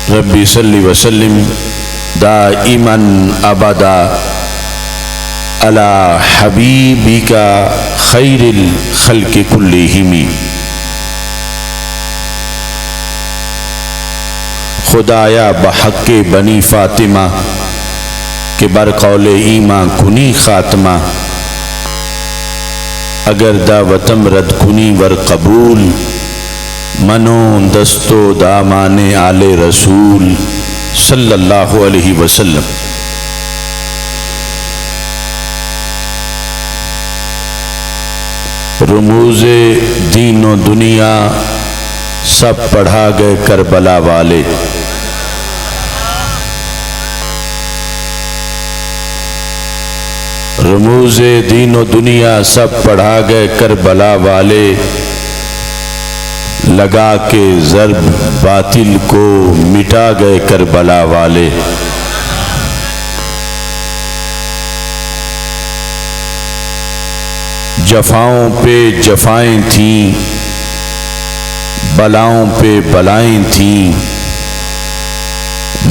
ربی صلی وسلم دائما ابدا علی حبیبک خیر الخلق کلہم۔ خدایا بحق بنی فاطمہ کہ برقول ایماں کنی خاتمہ، اگر دعوتم رد کنی ور قبول، منو دستو دامان آل رسول صلی اللہ علیہ وسلم۔ رموز دین و دنیا سب پڑھا گئے کربلا والے، رموز دین و دنیا سب پڑھا گئے کربلا والے، لگا کے ضرب باطل کو مٹا گئے کربلا والے۔ جفاؤں پہ جفائیں تھیں، بلاؤں پہ بلائیں تھیں،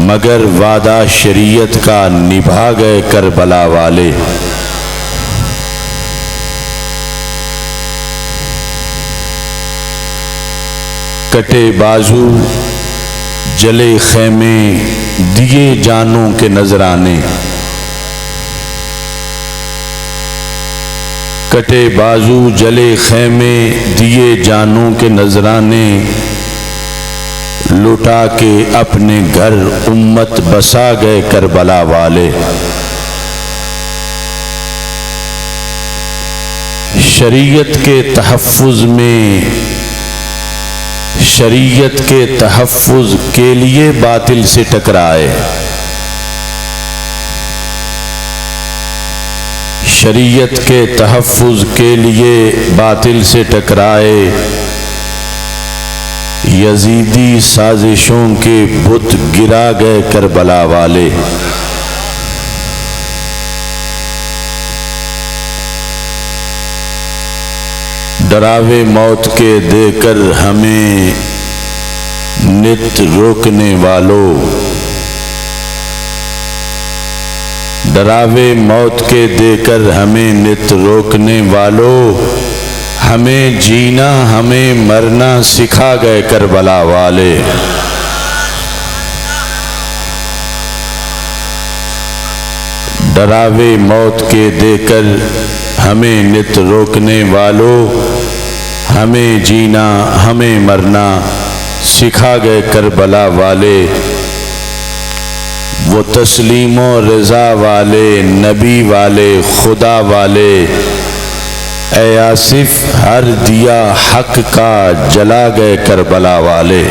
مگر وعدہ شریعت کا نبھا گئے کربلا والے۔ کٹے بازو جلے خیمے دیے جانوں کے نذرانے، کٹے بازو جلے خیمے دیے جانوں کے نذرانے، لٹا کے اپنے گھر امت بسا گئے کربلا والے۔ شریعت کے تحفظ میں، شریعت کے تحفظ کے لیے باطل سے ٹکرائے، شریعت کے تحفظ کے لیے باطل سے ٹکرائے، یزیدی سازشوں کے بت گرا گئے کربلا والے۔ ڈراوے موت کے دے کر ہمیں نت روکنے والوں، ڈراوے موت کے دے کر ہمیں نت روکنے والوں، ہمیں جینا ہمیں مرنا سکھا گئے کربلا والے۔ ڈراوے موت کے دے کر ہمیں نت روکنے والوں، ہمیں جینا ہمیں مرنا سکھا گئے کربلا والے۔ وہ تسلیم و رضا والے، نبی والے، خدا والے، اے آصف ہر دیا حق کا جلا گئے کربلا والے۔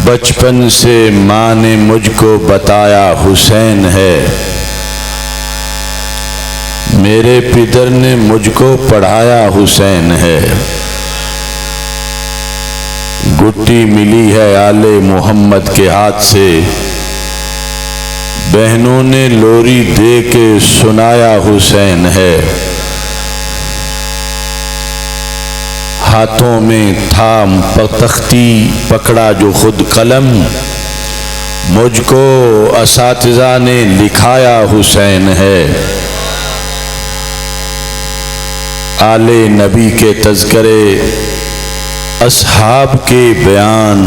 بچپن سے ماں نے مجھ کو بتایا حسین ہے، میرے پدر نے مجھ کو پڑھایا حسین ہے، گٹی ملی ہے آل محمد کے ہاتھ سے، بہنوں نے لوری دے کے سنایا حسین ہے، ہاتھوں میں تھا تختی پکڑا جو خود قلم، مجھ کو اساتذہ نے لکھایا حسین ہے، آل نبی کے تذکرے اصحاب کے بیان،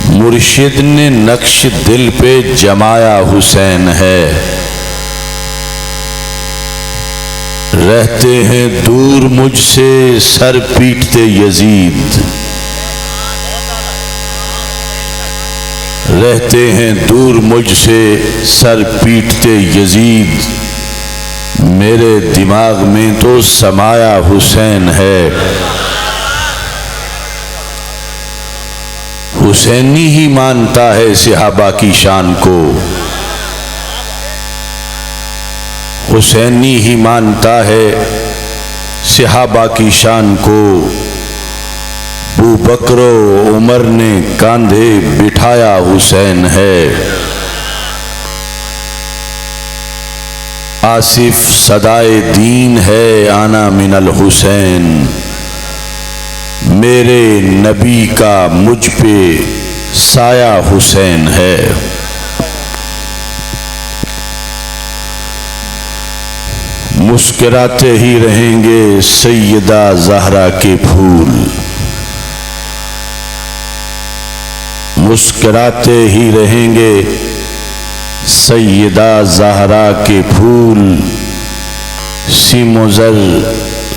مرشد نے نقش دل پہ جمایا حسین ہے، رہتے ہیں دور مجھ سے سر پیٹتے یزید، رہتے ہیں دور مجھ سے سر پیٹتے یزید، میرے دماغ میں تو سمایا حسین ہے، حسینی ہی مانتا ہے صحابہ کی شان کو، حسینی ہی مانتا ہے صحابہ کی شان کو، ابو بکر و عمر نے کاندھے بٹھایا حسین ہے، آصف صدائے دین ہے آنا من الحسین، میرے نبی کا مجھ پہ سایہ حسین ہے۔ مسکراتے ہی رہیں گے سیدہ زہرا کے پھول، مسکراتے ہی رہیں گے سیدہ زہرا کے پھول، سیم و زر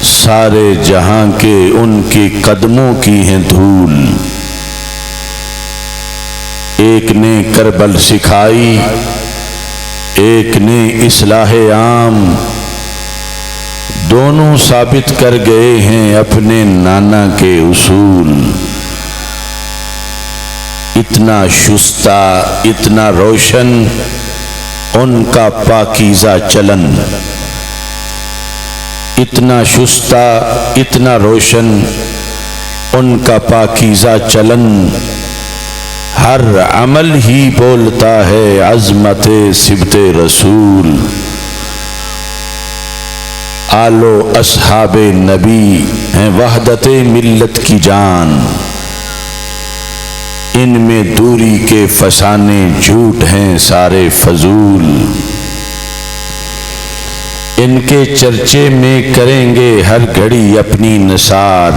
سارے جہاں کے ان کے قدموں کی ہیں دھول۔ ایک نے کربل سکھائی ایک نے اصلاح عام، دونوں ثابت کر گئے ہیں اپنے نانا کے اصول۔ اتنا شستہ اتنا روشن ان کا پاکیزہ چلن، اتنا شستہ اتنا روشن ان کا پاکیزہ چلن، ہر عمل ہی بولتا ہے عظمت سبط رسول۔ آل و اصحاب نبی ہیں وحدت ملت کی جان، ان میں دوری کے فسانے جھوٹ ہیں سارے فضول۔ ان کے چرچے میں کریں گے ہر گھڑی اپنی نثار،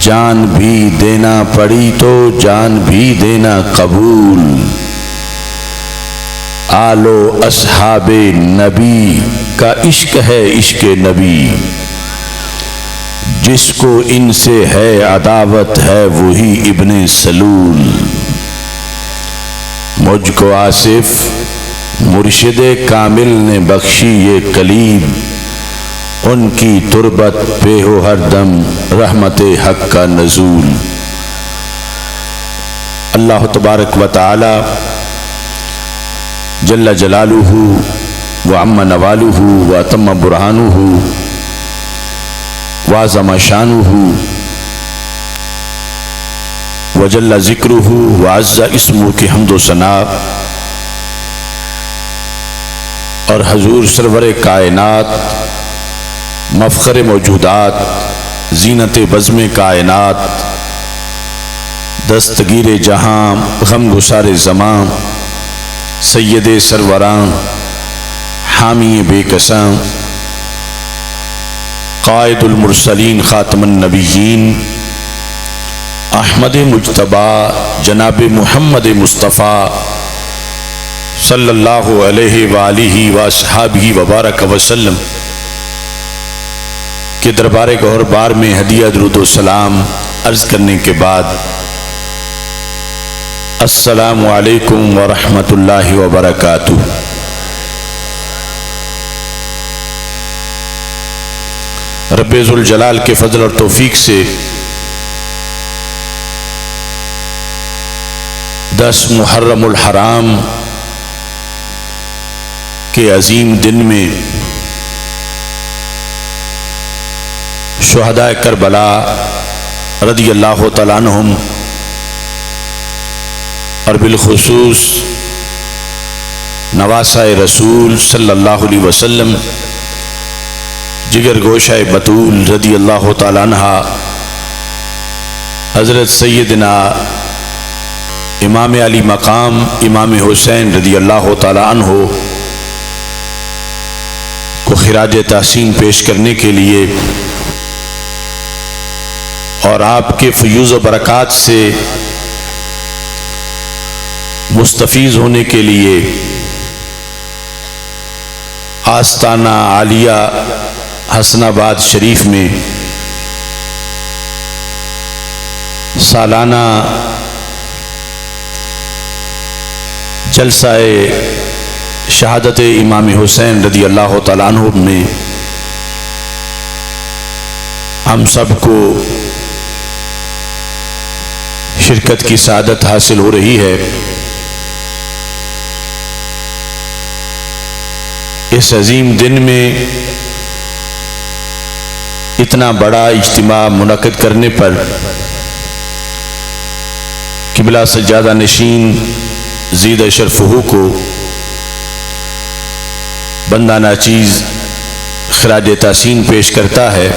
جان بھی دینا پڑی تو جان بھی دینا قبول۔ آل و اصحاب نبی کا عشق ہے عشق نبی، جس کو ان سے ہے عداوت ہے وہی ابن سلول۔ مجھ کو آصف مرشد کامل نے بخشی یہ کلیم، ان کی تربت پہ ہو ہر دم رحمت حق کا نزول۔ اللہ تبارک و تعالی جل جلالہ وعم نوالہ واتم برہانہ وعظم شانہ وجل ذکرہ وعز اسمہ کی حمد و ثنا، اور حضور سرور کائنات مفخر موجودات زینت بزم کائنات دستگیر جہاں غم گسار زمان سید سروراں حامی بے کساں قائد المرسلین خاتم النبیین احمد مجتبی جناب محمد مصطفیٰ صلی اللہ علیہ وآلہ وصحابہ وبارک وسلم کے دربار گہر بار میں ہدیہ درود و سلام عرض کرنے کے بعد، السلام علیکم ورحمۃ اللہ وبرکاتہ۔ رب ذوالجلال کے فضل اور توفیق سے 10 محرم الحرام کے عظیم دن میں شہداء کربلا رضی اللہ تعالیٰ عنہم اور بالخصوص نواسہ رسول صلی اللہ علیہ وسلم جگر گوشہ بطول رضی اللہ تعالیٰ عنہ حضرت سیدنا امام علی مقام امام حسین رضی اللہ تعالیٰ عنہ کو خراج تحسین پیش کرنے کے لیے اور آپ کے فیوز و برکات سے مستفیض ہونے کے لیے آستانہ عالیہ حسن آباد شریف میں سالانہ جلسہ شہادت امام حسین رضی اللہ تعالیٰ عنہ میں ہم سب کو شرکت کی سعادت حاصل ہو رہی ہے۔ اس عظیم دن میں اتنا بڑا اجتماع منعقد کرنے پر قبلہ سجادہ نشین زید شرفہ کو بندہ ناچیز خراج تحسین پیش کرتا ہے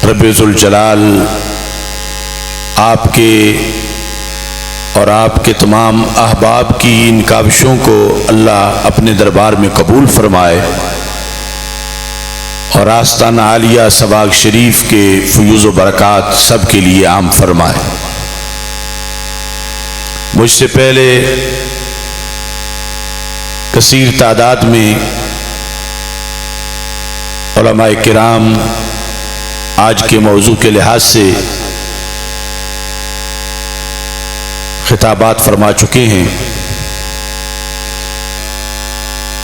رب ذوالجلال آپ کے اور آپ کے تمام احباب کی ان کاوشوں کو اللہ اپنے دربار میں قبول فرمائے اور آستانہ عالیہ سباق شریف کے فیوز و برکات سب کے لیے عام فرمائے۔ مجھ سے پہلے کثیر تعداد میں علماء کرام آج کے موضوع کے لحاظ سے خطابات فرما چکے ہیں۔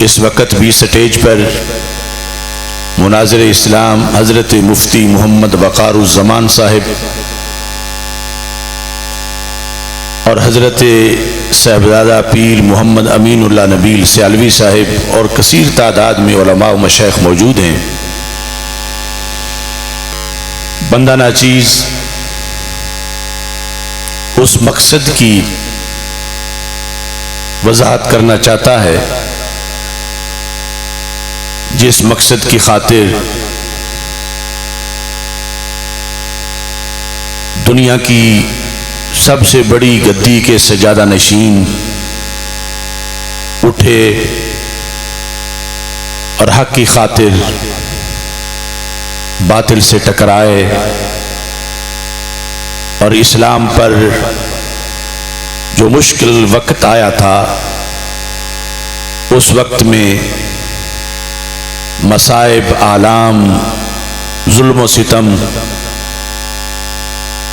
اس وقت بھی سٹیج پر مناظر اسلام حضرت مفتی محمد وقار الزمان صاحب اور حضرت صاحبزادہ پیر محمد امین اللہ نبیل سیالوی صاحب اور کثیر تعداد میں علماء و مشائخ موجود ہیں۔ بندہ ناچیز اس مقصد کی وضاحت کرنا چاہتا ہے جس مقصد کی خاطر دنیا کی سب سے بڑی گدی کے سجادہ نشین اٹھے اور حق کی خاطر باطل سے ٹکرائے اور اسلام پر جو مشکل وقت آیا تھا اس وقت میں مصائب، آلام، ظلم و ستم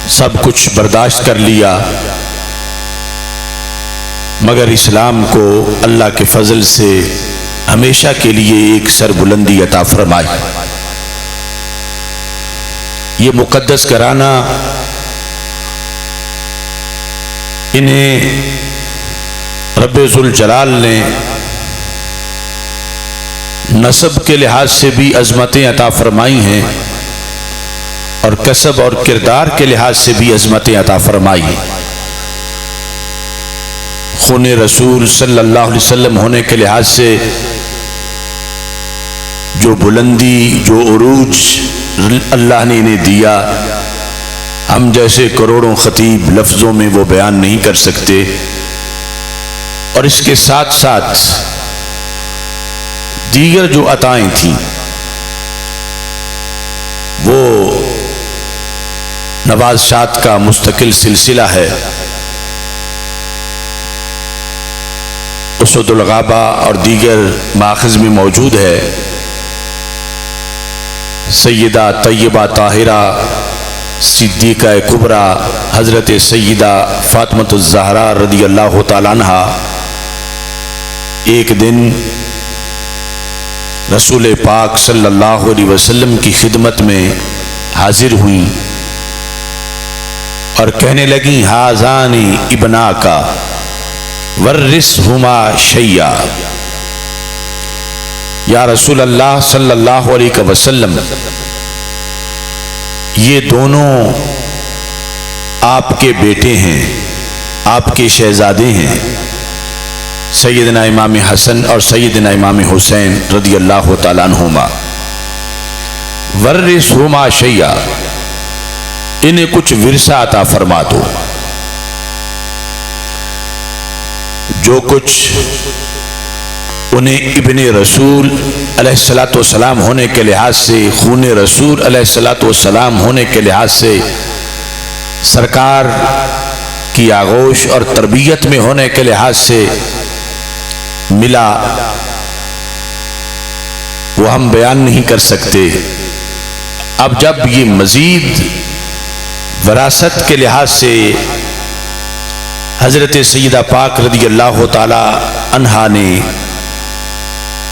سب کچھ برداشت کر لیا، مگر اسلام کو اللہ کے فضل سے ہمیشہ کے لیے ایک سربلندی عطا فرمائی۔ یہ مقدس گھرانہ انہیں رب ذوالجلال نے نسب کے لحاظ سے بھی عظمتیں عطا فرمائی ہیں اور کسب اور کردار کے لحاظ سے بھی عظمتیں عطا فرمائی ہیں۔ خون رسول صلی اللہ علیہ وسلم ہونے کے لحاظ سے جو بلندی، جو عروج اللہ نے انہیں دیا، ہم جیسے کروڑوں خطیب لفظوں میں وہ بیان نہیں کر سکتے۔ اور اس کے ساتھ ساتھ دیگر جو عطائیں تھیں وہ نوازشات کا مستقل سلسلہ ہے۔ اسود الغابہ اور دیگر ماخذ میں موجود ہے۔ سیدہ طیبہ طاہرہ صدیقہ کبریٰ حضرت سیدہ فاطمۃ الزہرا رضی اللہ تعالیٰ عنہا ایک دن رسول پاک صلی اللہ علیہ وسلم کی خدمت میں حاضر ہوئیں اور کہنے لگیں ہذانی ابناکا ورثہما شیئا، یا رسول اللہ صلی اللہ علیہ وسلم، یہ دونوں آپ کے بیٹے ہیں، آپ کے شہزادے ہیں، سیدنا امام حسن اور سیدنا امام حسین رضی اللہ تعالیٰ عنہما۔ ورثہما شیئا، انہیں کچھ ورثہ عطا فرما دو، جو کچھ انہیں ابن رسول علیہ السلام ہونے کے لحاظ سے، خون رسول علیہ السلام ہونے کے لحاظ سے، سرکار کی آغوش اور تربیت میں ہونے کے لحاظ سے ملا، وہ ہم بیان نہیں کر سکتے۔ اب جب یہ مزید وراثت کے لحاظ سے حضرت سیدہ پاک رضی اللہ تعالی عنہا نے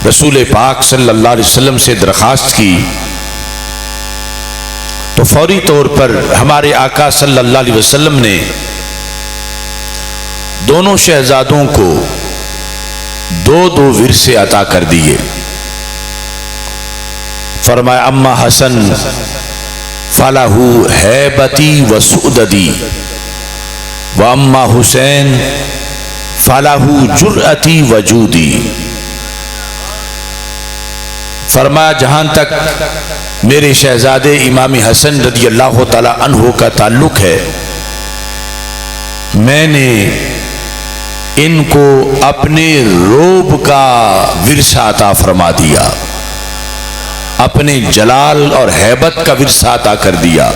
رسول پاک صلی اللہ علیہ وسلم سے درخواست کی، تو فوری طور پر ہمارے آقا صلی اللہ علیہ وسلم نے دونوں شہزادوں کو دو ورثے عطا کر دیے۔ فرمایا اما حسن فلہ ہیبتی و سعددی واما حسین فلہ جرأتی و جودی۔ فرمایا جہاں تک میرے شہزادے امام حسن رضی اللہ تعالی عنہ کا تعلق ہے، میں نے ان کو اپنے روب کا ورثہ عطا فرما دیا، اپنے جلال اور ہیبت کا ورثہ عطا کر دیا،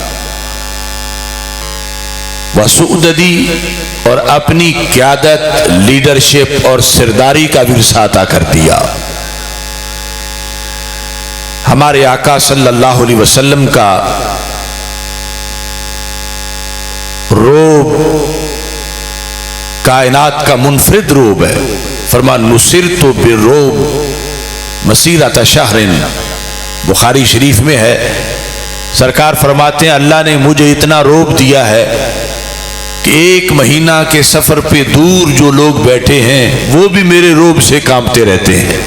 وسعددی اور اپنی قیادت، لیڈرشپ اور سرداری کا ورثہ عطا کر دیا۔ ہمارے آقا صلی اللہ علیہ وسلم کا روب کائنات کا منفرد روب ہے۔ فرما نصرت بالروب مسیرۃ شہر، بخاری شریف میں ہے، سرکار فرماتے ہیں اللہ نے مجھے اتنا روب دیا ہے کہ 1 مہینہ کے سفر پہ دور جو لوگ بیٹھے ہیں وہ بھی میرے روب سے کانپتے رہتے ہیں،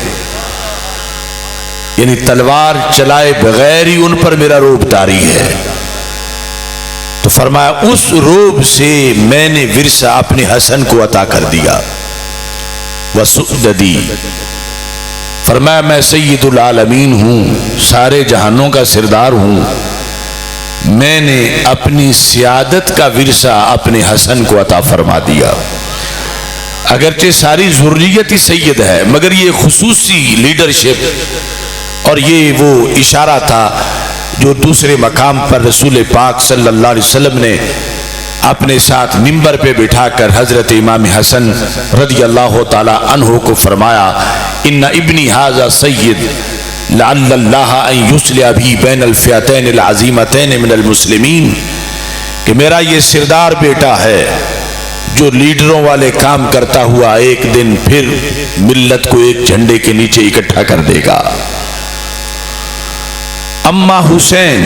یعنی تلوار چلائے بغیر ہی ان پر میرا روب طاری ہے۔ تو فرمایا اس روب سے میں نے ورثہ اپنے حسن کو عطا کر دیا۔ وسعددی، فرمایا میں سید العالمین ہوں، سارے جہانوں کا سردار ہوں، میں نے اپنی سیادت کا ورثہ اپنے حسن کو عطا فرما دیا۔ اگرچہ ساری ذریت ہی سید ہے، مگر یہ خصوصی لیڈرشپ اور یہ وہ اشارہ تھا جو دوسرے مقام پر رسول پاک صلی اللہ علیہ وسلم نے اپنے ساتھ منبر پہ بٹھا کر حضرت امام حسن رضی اللہ تعالی عنہ کو فرمایا، ان ابنی ھذا سید لعل اللہ ان یصلح بھی بین الفئتین العظیمتین من المسلمین، کہ میرا یہ سردار بیٹا ہے جو لیڈروں والے کام کرتا ہوا ایک دن پھر ملت کو ایک جھنڈے کے نیچے اکٹھا کر دے گا۔ اما حسین،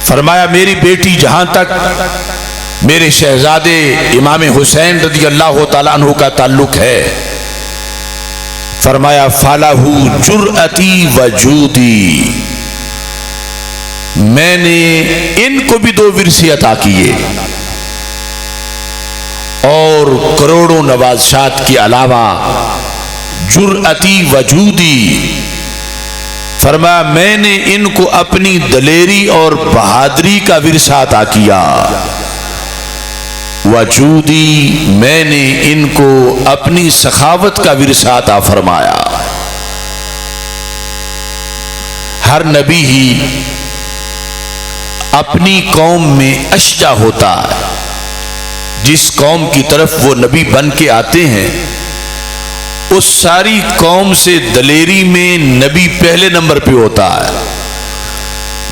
فرمایا میری بیٹی جہاں تک میرے شہزادے امام حسین رضی اللہ تعالیٰ عنہ کا تعلق ہے، فرمایا فَلَهُ جُرْأَتِي وَجُودِي، میں نے ان کو بھی 2 ورثے عطا کیے، اور کروڑوں نوازشات کے علاوہ جرأتی وجودی، فرمایا میں نے ان کو اپنی دلیری اور بہادری کا ورثہ عطا کیا، وجودی، میں نے ان کو اپنی سخاوت کا ورثہ عطا فرمایا۔ ہر نبی ہی اپنی قوم میں اشجع ہوتا ہے، جس قوم کی طرف وہ نبی بن کے آتے ہیں اس ساری قوم سے دلیری میں نبی پہلے نمبر پہ ہوتا ہے۔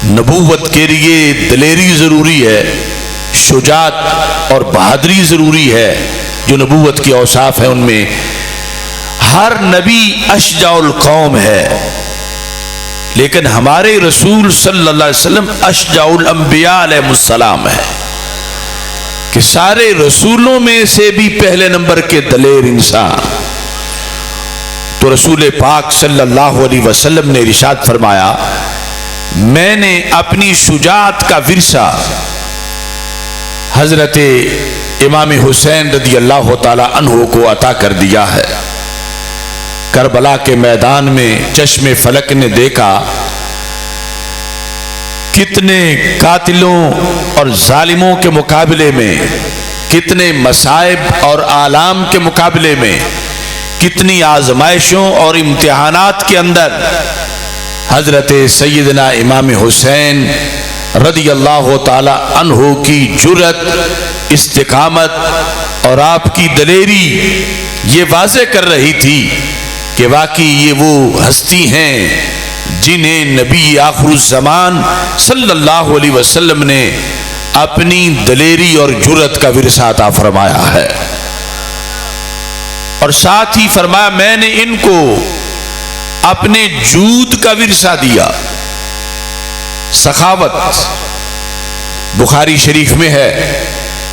نبوت کے لیے دلیری ضروری ہے، شجاعت اور بہادری ضروری ہے، جو نبوت کے اوصاف ہیں ان میں ہر نبی اشجع القوم ہے، لیکن ہمارے رسول صلی اللہ علیہ وسلم اشجع الانبیاء علیہ السلام ہے، کہ سارے رسولوں میں سے بھی پہلے نمبر کے دلیر انسان۔ تو رسول پاک صلی اللہ علیہ وسلم نے ارشاد فرمایا، میں نے اپنی شجاعت کا ورثہ حضرت امام حسین رضی اللہ تعالی عنہ کو عطا کر دیا ہے۔ کربلا کے میدان میں چشم فلک نے دیکھا کتنے قاتلوں اور ظالموں کے مقابلے میں، کتنے مصائب اور آلام کے مقابلے میں، کتنی آزمائشوں اور امتحانات کے اندر حضرت سیدنا امام حسین رضی اللہ تعالی عنہ کی جرأت، استقامت اور آپ کی دلیری یہ واضح کر رہی تھی کہ واقعی یہ وہ ہستی ہیں جنہیں نبی آخر الزمان صلی اللہ علیہ وسلم نے اپنی دلیری اور جرأت کا ورثہ عطا فرمایا ہے۔ اور ساتھ ہی فرمایا میں نے ان کو اپنے جود کا ورثہ دیا، سخاوت۔ بخاری شریف میں ہے،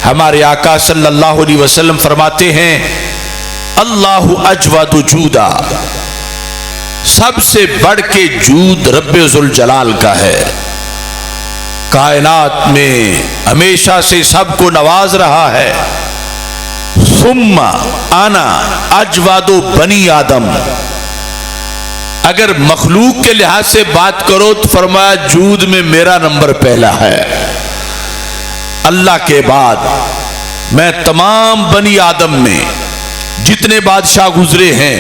ہمارے آقا صلی اللہ علیہ وسلم فرماتے ہیں اللہ اجود جودا، سب سے بڑھ کے جود رب ذوالجلال کا ہے، کائنات میں ہمیشہ سے سب کو نواز رہا ہے۔ ثم انا اجود بنی آدم، اگر مخلوق کے لحاظ سے بات کرو تو فرمایا جود میں میرا نمبر پہلا ہے، اللہ کے بعد میں تمام بنی آدم میں جتنے بادشاہ گزرے ہیں،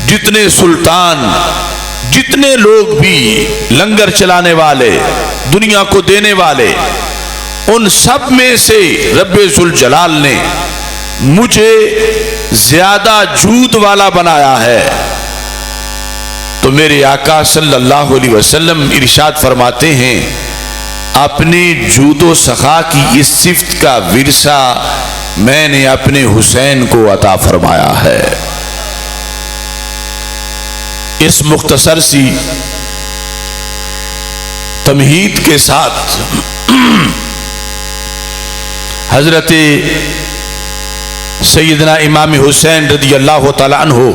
جتنے سلطان، جتنے لوگ بھی لنگر چلانے والے، دنیا کو دینے والے، ان سب میں سے رب ذوالجلال نے مجھے زیادہ جود والا بنایا ہے۔ تو میرے آقا صلی اللہ علیہ وسلم ارشاد فرماتے ہیں اپنے جود و سخا کی اس صفت کا ورثہ میں نے اپنے حسین کو عطا فرمایا ہے۔ اس مختصر سی تمہید کے ساتھ حضرت سیدنا امام حسین رضی اللہ تعالی عنہ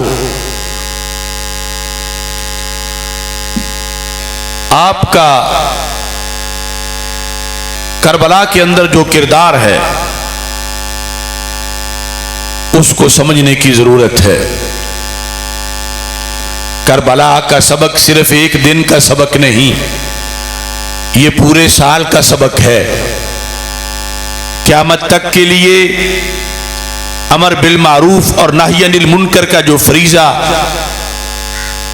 آپ کا کربلا کے اندر جو کردار ہے اس کو سمجھنے کی ضرورت ہے۔ کربلا کا سبق صرف ایک دن کا سبق نہیں، یہ پورے سال کا سبق ہے۔ قیامت تک کے لیے امر بالمعروف اور نہی عن المنکر کا جو فریضہ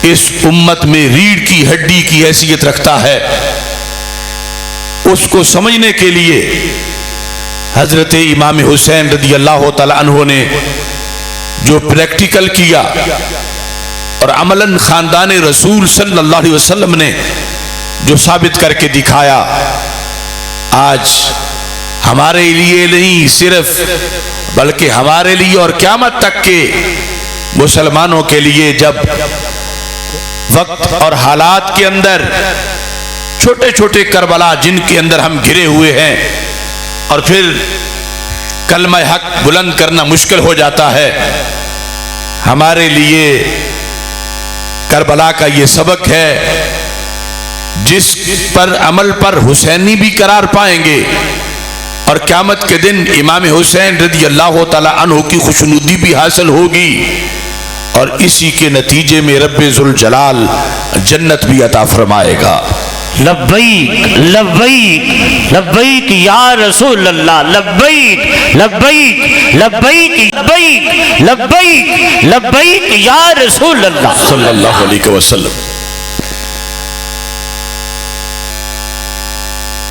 اس امت میں ریڑھ کی ہڈی کی حیثیت رکھتا ہے، اس کو سمجھنے کے لیے حضرت امام حسین رضی اللہ تعالی عنہ نے جو پریکٹیکل کیا اور عملاً خاندان رسول صلی اللہ علیہ وسلم نے جو ثابت کر کے دکھایا، آج ہمارے لیے نہیں صرف بلکہ ہمارے لیے اور قیامت تک کے مسلمانوں کے لیے جب وقت اور حالات کے اندر چھوٹے چھوٹے کربلا جن کے اندر ہم گھرے ہوئے ہیں اور پھر کلمہ حق بلند کرنا مشکل ہو جاتا ہے، ہمارے لیے کربلا کا یہ سبق ہے جس پر عمل پر حسینی بھی قرار پائیں گے اور قیامت کے دن امام حسین رضی اللہ تعالی عنہ کی خوشنودی بھی حاصل ہوگی اور اسی کے نتیجے میں رب ذوالجلال جنت بھی عطا فرمائے گا۔ لبیک لبیک لبیک یا رسول اللہ، لبیک لبیک لبیک لبیک لبیک لبیک یا رسول اللہ صلی اللہ علیہ وسلم۔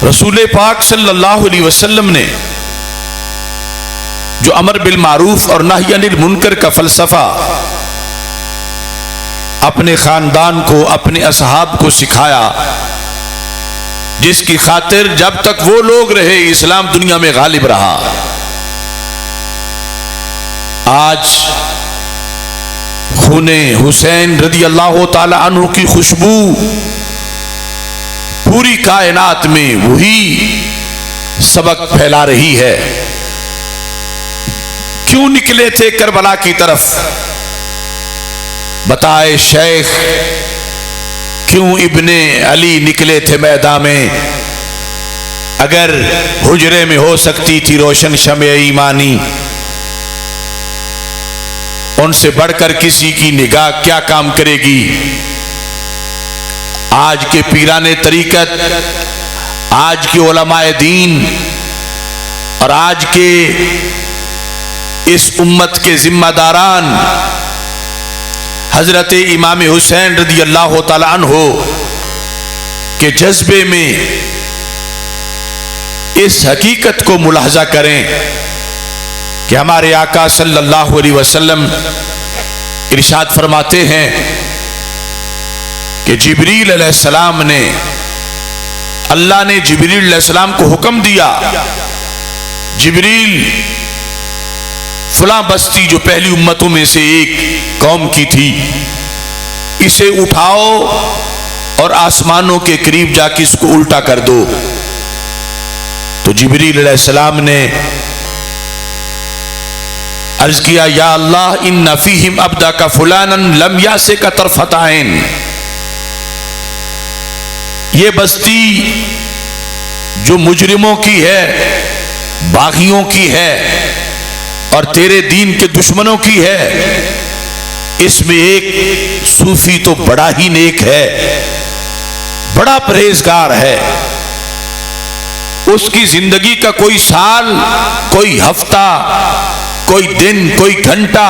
رسول پاک صلی اللہ علیہ وسلم نے جو امر بالمعروف اور نہی عن المنکر کا فلسفہ اپنے خاندان کو، اپنے اصحاب کو سکھایا، جس کی خاطر جب تک وہ لوگ رہے اسلام دنیا میں غالب رہا، آج خون حسین رضی اللہ تعالی عنہ کی خوشبو پوری کائنات میں وہی سبق پھیلا رہی ہے۔ کیوں نکلے تھے کربلا کی طرف؟ بتائے شیخ، کیوں ابن علی نکلے تھے میدان میں؟ اگر حجرے میں ہو سکتی تھی روشن شمع ایمانی، ان سے بڑھ کر کسی کی نگاہ کیا کام کرے گی؟ آج کے پیران طریقت، آج کے علماء دین اور آج کے اس امت کے ذمہ داران حضرت امام حسین رضی اللہ تعالی عنہ کے جذبے میں اس حقیقت کو ملاحظہ کریں کہ ہمارے آقا صلی اللہ علیہ وسلم ارشاد فرماتے ہیں کہ جبریل علیہ السلام نے، اللہ نے جبریل علیہ السلام کو حکم دیا، جبریل فلاں بستی جو پہلی امتوں میں سے ایک قوم کی تھی، اسے اٹھاؤ اور آسمانوں کے قریب جا کے اس کو الٹا کر دو۔ تو جبریل علیہ السلام نے عرض کیا، یا اللہ ان فیہم عبدک فلانا لم یاسک طرفۃ عین، یہ بستی جو مجرموں کی ہے، باغیوں کی ہے اور تیرے دین کے دشمنوں کی ہے، اس میں ایک صوفی تو بڑا ہی نیک ہے، بڑا پرہیزگار ہے، اس کی زندگی کا کوئی سال، کوئی ہفتہ، کوئی دن، کوئی گھنٹہ،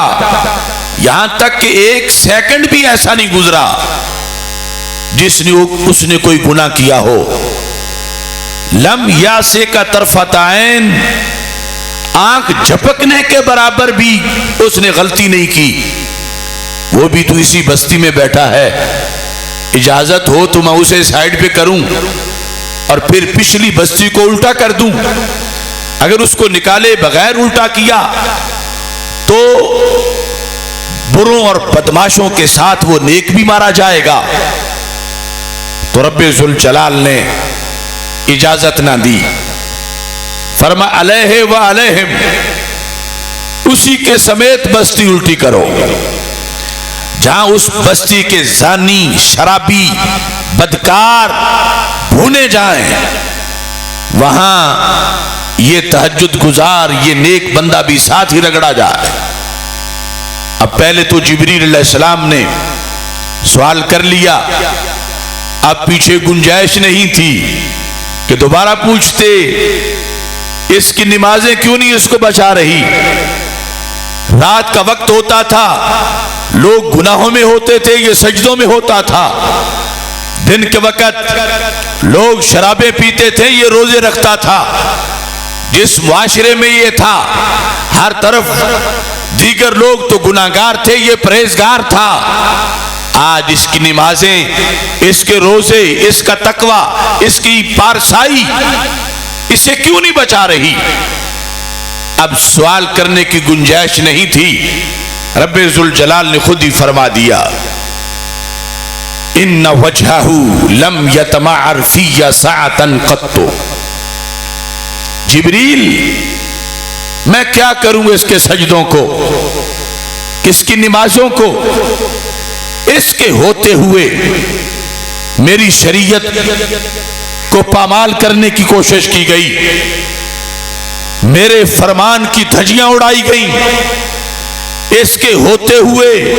یہاں تک کہ ایک سیکنڈ بھی ایسا نہیں گزرا اس نے کوئی گناہ کیا ہو۔ لم یاسے کا طرفۃ عین، آنکھ جھپکنے کے برابر بھی اس نے غلطی نہیں کی۔ وہ بھی تو اسی بستی میں بیٹھا ہے، اجازت ہو تو میں اسے سائیڈ پہ کروں اور پھر پچھلی بستی کو الٹا کر دوں۔ اگر اس کو نکالے بغیر الٹا کیا تو بروں اور بدماشوں کے ساتھ وہ نیک بھی مارا جائے گا۔ تو رب ذوالجلال نے اجازت نہ دی، فرما علیہ و علیہم، اسی کے سمیت بستی الٹی کرو۔ جہاں اس بستی کے زانی، شرابی، بدکار بھونے جائیں، وہاں یہ تہجد گزار، یہ نیک بندہ بھی ساتھ ہی رگڑا جائے۔ اب پہلے تو جبریل علیہ السلام نے سوال کر لیا، اب پیچھے گنجائش نہیں تھی کہ دوبارہ پوچھتے اس کی نمازیں کیوں نہیں اس کو بچا رہی۔ رات کا وقت ہوتا تھا، لوگ گناہوں میں ہوتے تھے، یہ سجدوں میں ہوتا تھا۔ دن کے وقت لوگ شرابیں پیتے تھے، یہ روزے رکھتا تھا۔ جس معاشرے میں یہ تھا، ہر طرف دیگر لوگ تو گناہگار تھے، یہ پرہیزگار تھا۔ آج اس کی نمازیں، اس کے روزے، اس کا تقوی، اس کی پارسائی اسے کیوں نہیں بچا رہی؟ اب سوال کرنے کی گنجائش نہیں تھی۔ رب ذوالجلال نے خود ہی فرما دیا، ان وجہہ لم یتمعر فی ساعتا قط۔ جبریل، میں کیا کروں اس کے سجدوں کو، اس کی نمازوں کو؟ اس کے ہوتے ہوئے میری شریعت کو پامال کرنے کی کوشش کی گئی، میرے فرمان کی دھجیاں اڑائی گئیں، اس کے ہوتے ہوئے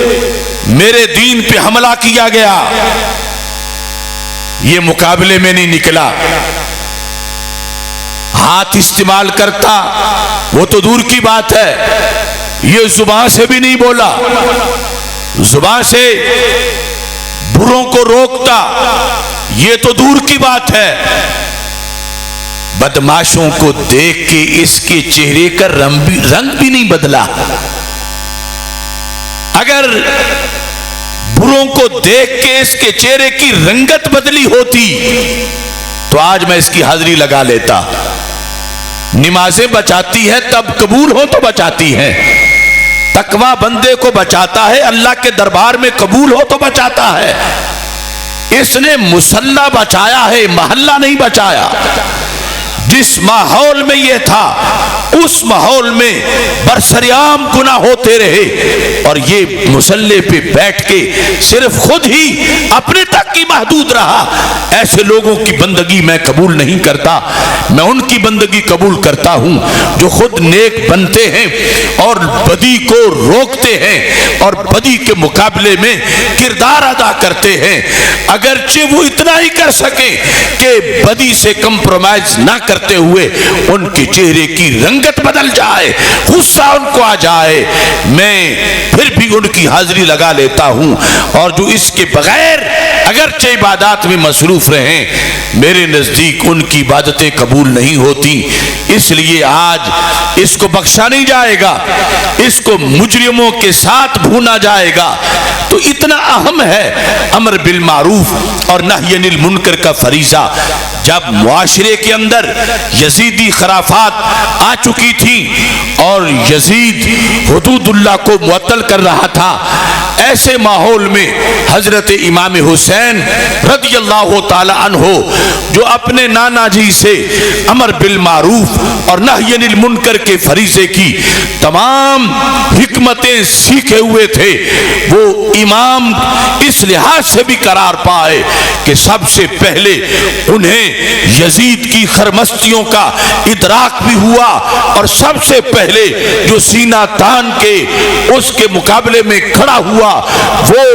میرے دین پہ حملہ کیا گیا۔ یہ مقابلے میں نہیں نکلا، ہاتھ استعمال کرتا وہ تو دور کی بات ہے، یہ زبان سے بھی نہیں بولا، زبان سے بروں کو روکتا یہ تو دور کی بات ہے، بدماشوں کو دیکھ کے اس کے چہرے کا رنگ بھی نہیں بدلا۔ اگر بروں کو دیکھ کے اس کے چہرے کی رنگت بدلی ہوتی تو آج میں اس کی حاضری لگا لیتا۔ نمازیں بچاتی ہے تب قبول ہو تو بچاتی ہے، تقوی بندے کو بچاتا ہے، اللہ کے دربار میں قبول ہو تو بچاتا ہے۔ اس نے مصلی بچایا ہے، محلہ نہیں بچایا۔ جس ماحول میں یہ تھا اس ماحول میں برسریام گناہ ہوتے رہے، اور یہ مصلی پہ بیٹھ کے صرف خود ہی اپنے تک کی محدود رہا۔ ایسے لوگوں کی بندگی میں قبول نہیں کرتا، میں ان کی بندگی قبول کرتا ہوں جو خود نیک بنتے ہیں اور بدی کو روکتے ہیں اور بدی کے مقابلے میں کردار ادا کرتے ہیں۔ اگرچہ وہ اتنا ہی کر سکیں کہ بدی سے کمپرومائز نہ کرتے ہوئے ان کے چہرے کی رنگت بدل جائے، غصہ ان کو آ جائے، میں پھر بھی ان کی حاضری لگا لیتا ہوں۔ اور جو اس کے بغیر اگرچہ عبادات میں مصروف رہیں، میرے نزدیک ان کی عبادتیں قبول نہیں ہوتی۔ اس لیے آج اس کو بخشا نہیں جائے گا، اس کو مجرموں کے ساتھ بھونا جائے گا۔ تو اتنا اہم ہے امر بالمعروف اور نہی عن المنکر کا فریضہ۔ جب معاشرے کے اندر یزیدی خرافات آ چکی تھی اور یزید حدود اللہ کو معطل کر رہا تھا، ایسے ماحول میں حضرت امام حسین رضی اللہ تعالی عنہ جو اپنے نانا جی سے امر بالمعروف اور نہی عن المنکر کے فریضے کی تمام حکمتیں سیکھے ہوئے تھے، وہ امام اس لحاظ سے بھی قرار پائے کہ سب سے پہلے انہیں یزید کی خرمستیوں کا ادراک بھی ہوا، اور سب سے پہلے جو سینہ تان کے اس کے مقابلے میں کھڑا ہوا وہ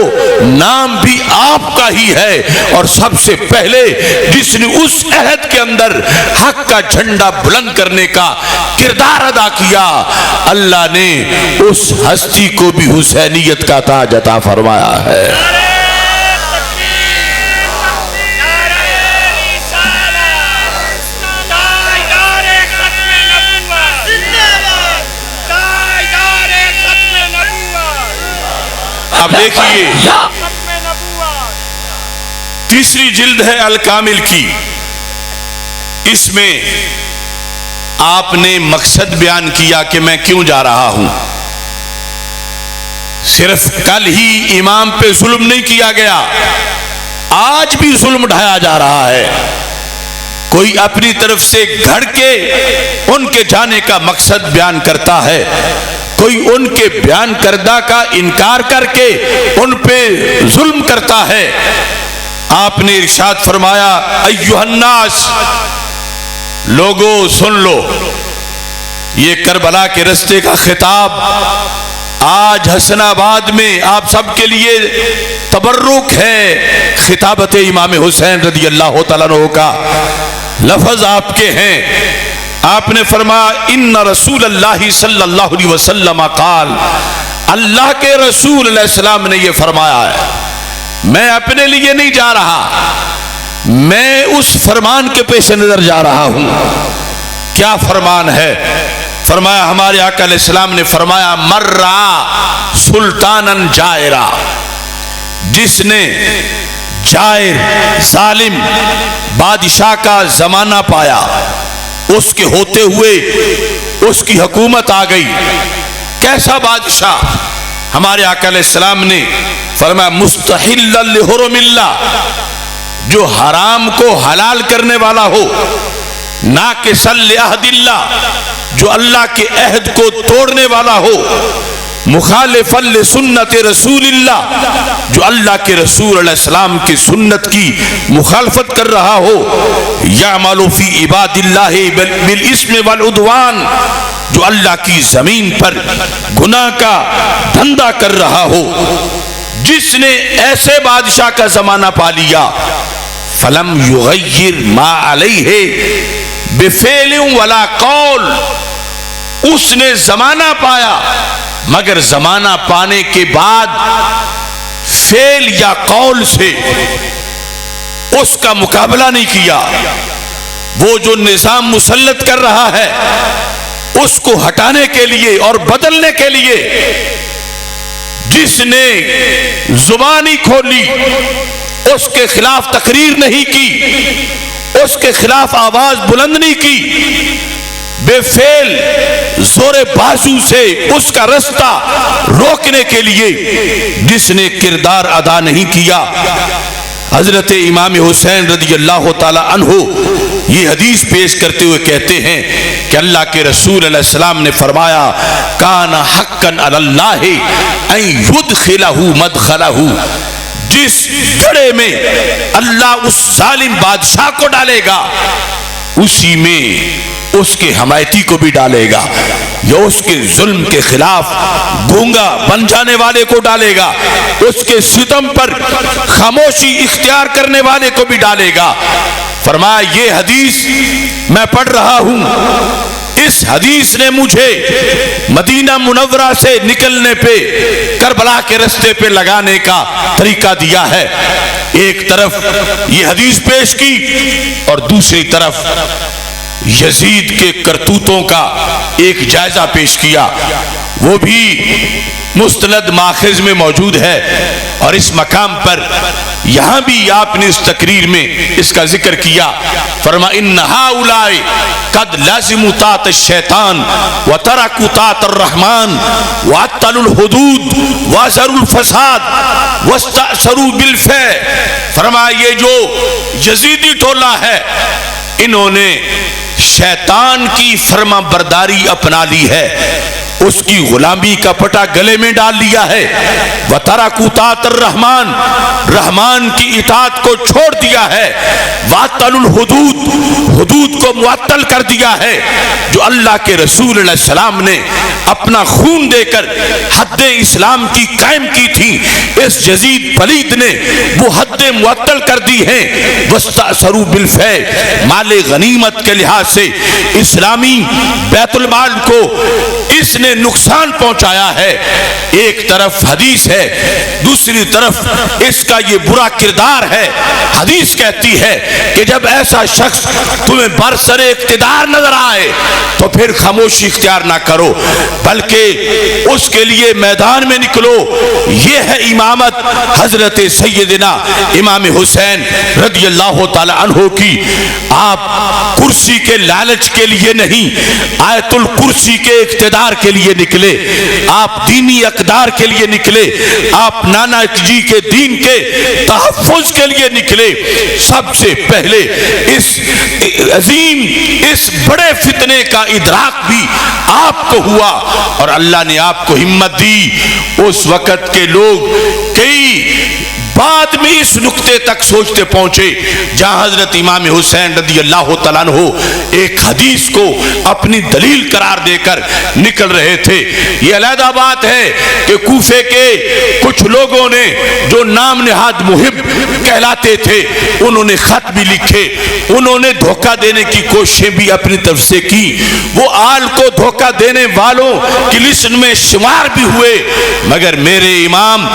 نام بھی آپ کا ہی ہے، اور سب سے پہلے جس نے اس عہد کے اندر حق کا جھنڈا بلند کرنے کا کردار ادا کیا، اللہ نے اس ہستی کو بھی حسینیت کا تاج عطا فرمایا ہے۔ اب دیکھیے تیسری جلد ہے الکامل کی، اس میں آپ نے مقصد بیان کیا کہ میں کیوں جا رہا ہوں۔ صرف کل ہی امام پہ ظلم نہیں کیا گیا، آج بھی ظلم ڈھایا جا رہا ہے۔ کوئی اپنی طرف سے گھڑ کے ان کے جانے کا مقصد بیان کرتا ہے، کوئی ان کے بیان کردہ کا انکار کر کے ان پہ ظلم کرتا ہے۔ آپ نے ارشاد فرمایا ایھا الناس، لوگوں سن لو، یہ کربلا کے رستے کا خطاب آج حسن آباد میں آپ سب کے لیے تبرک ہے۔ خطابت امام حسین رضی اللہ تعالیٰ عنہ کا لفظ آپ کے ہیں۔ آپ نے فرمایا ان رسول اللہ صلی اللہ علیہ وسلم قال، اللہ کے رسول علیہ السلام نے یہ فرمایا ہے، میں اپنے لیے نہیں جا رہا، میں اس فرمان کے پیش نظر جا رہا ہوں۔ کیا فرمان ہے؟ فرمایا ہمارے آقا علیہ السلام نے فرمایا مرّا سلطانا جائرا، جس نے جائر ظالم بادشاہ کا زمانہ پایا، اس کے ہوتے ہوئے اس کی حکومت آ گئی۔ کیسا بادشاہ؟ ہمارے آقا علیہ السلام نے فرمایا مستحلا لحرم اللہ، جو حرام کو حلال کرنے والا ہو، ناقصا لعہد اللہ، جو اللہ کے عہد کو توڑنے والا ہو، مخالفا لسنت رسول اللہ، جو اللہ کے رسول علیہ السلام کی سنت کی مخالفت کر رہا ہو، یعمل فی عباد اللہ بالاسم والعدوان، جو اللہ کی زمین پر گناہ کا دھندا کر رہا ہو، جس نے ایسے بادشاہ کا زمانہ پا لیا، فلم یغیر ما علیہ بفعل ولا قول، اس نے زمانہ پایا مگر زمانہ پانے کے بعد فعل یا قول سے اس کا مقابلہ نہیں کیا۔ وہ جو نظام مسلط کر رہا ہے اس کو ہٹانے کے لیے اور بدلنے کے لیے جس نے زبان ہی کھولی، اس کے خلاف تقریر نہیں کی، اس کے خلاف آواز بلند نہیں کی، بے فعل زور بازو سے اس کا رستہ روکنے کے لیے جس نے کردار ادا نہیں کیا۔ حضرت امام حسین رضی اللہ تعالی عنہ یہ حدیث پیش کرتے ہوئے کہتے ہیں کہ اللہ کے رسول علیہ السلام نے فرمایا کان حقا علی اللہ ان یدخلہ مدخلہ، جس گڑھے میں اللہ اس ظالم بادشاہ کو ڈالے گا اسی میں اس کے حمایتی کو بھی ڈالے گا، یا اس کے ظلم کے خلاف گونگا بن جانے والے کو ڈالے گا، اس کے ستم پر خاموشی اختیار کرنے والے کو بھی ڈالے گا۔ فرمایا یہ حدیث میں پڑھ رہا ہوں، اس حدیث نے مجھے مدینہ منورہ سے نکلنے پہ کربلا کے رستے پہ لگانے کا طریقہ دیا ہے۔ ایک طرف یہ حدیث پیش کی اور دوسری طرف یزید کے کرتوتوں کا ایک جائزہ پیش کیا، وہ بھی مستند ماخذ میں موجود ہے، اور اس مقام پر یہاں بھی آپ نے اس تقریر میں اس کا ذکر کیا۔ فرمایا ان ہؤلاء قد لازموا طاعت الشیطان وترکوا طاعت الرحمن وعطلوا الحدود واظہروا الفساد واستأثروا بالفعل۔ فرمایا یہ جو یزیدی ٹولہ ہے انہوں نے شیطان کی فرما برداری اپنا لی ہے، اس کی غلامی کا پٹا گلے میں ڈال لیا ہے، وَتَرَكُوا طَاعَةَ الرَّحْمَانِ، رحمان کی اطاعت کو چھوڑ دیا ہے، وَعَطَّلُ الْحُدُودِ، حدود کو معطل کر دیا ہے جو اللہ کے رسول علیہ السلام نے اپنا خون دے کر حد اسلام کی قائم کی تھی، اس یزید پلید نے وہ حدیں معطل کر دی ہیں۔ وَاسْتَأْثَرُوا بِالْفَیْءِ، مال غنیمت کے لحاظ سے اسلامی بیت المال کو اس نے نقصان پہنچایا ہے۔ ایک طرف حدیث ہے، دوسری طرف اس کا یہ برا کردار ہے۔ حدیث کہتی ہے کہ جب ایسا شخص تمہیں برسر اقتدار نظر آئے تو پھر خاموشی اختیار نہ کرو، بلکہ اس کے لیے میدان میں نکلو۔ یہ ہے امامت حضرت سیدنا امام حسین رضی اللہ تعالی عنہ کی۔ آپ کرسی کے لالچ کے لیے نہیں، آیت الکرسی کے اقتدار کے لیے نکلے، آپ دینی اقدار کے لیے نکلے، آپ نانا جی کے دین کے تحفظ کے لیے نکلے۔ سب سے پہلے اس عظیم، اس بڑے فتنے کا ادراک بھی آپ کو ہوا اور اللہ نے آپ کو ہمت دی۔ اس وقت کے لوگ کئی بعد میں اس نقطے تک سوچتے پہنچے جہاں حضرت امام حسین رضی اللہ تعالیٰ عنہ ایک حدیث کو اپنی دلیل قرار دے کر نکل رہے تھے۔ یہ علیحدہ بات ہے کہ کوفے کے کچھ لوگوں نے جو نام نہاد محب کہلاتے تھے، انہوں نے خط بھی لکھے، انہوں نے دھوکہ دینے کی کوششیں بھی اپنی طرف سے کی، وہ آل کو دھوکہ دینے والوں کی لسٹ میں شمار بھی ہوئے، مگر میرے امام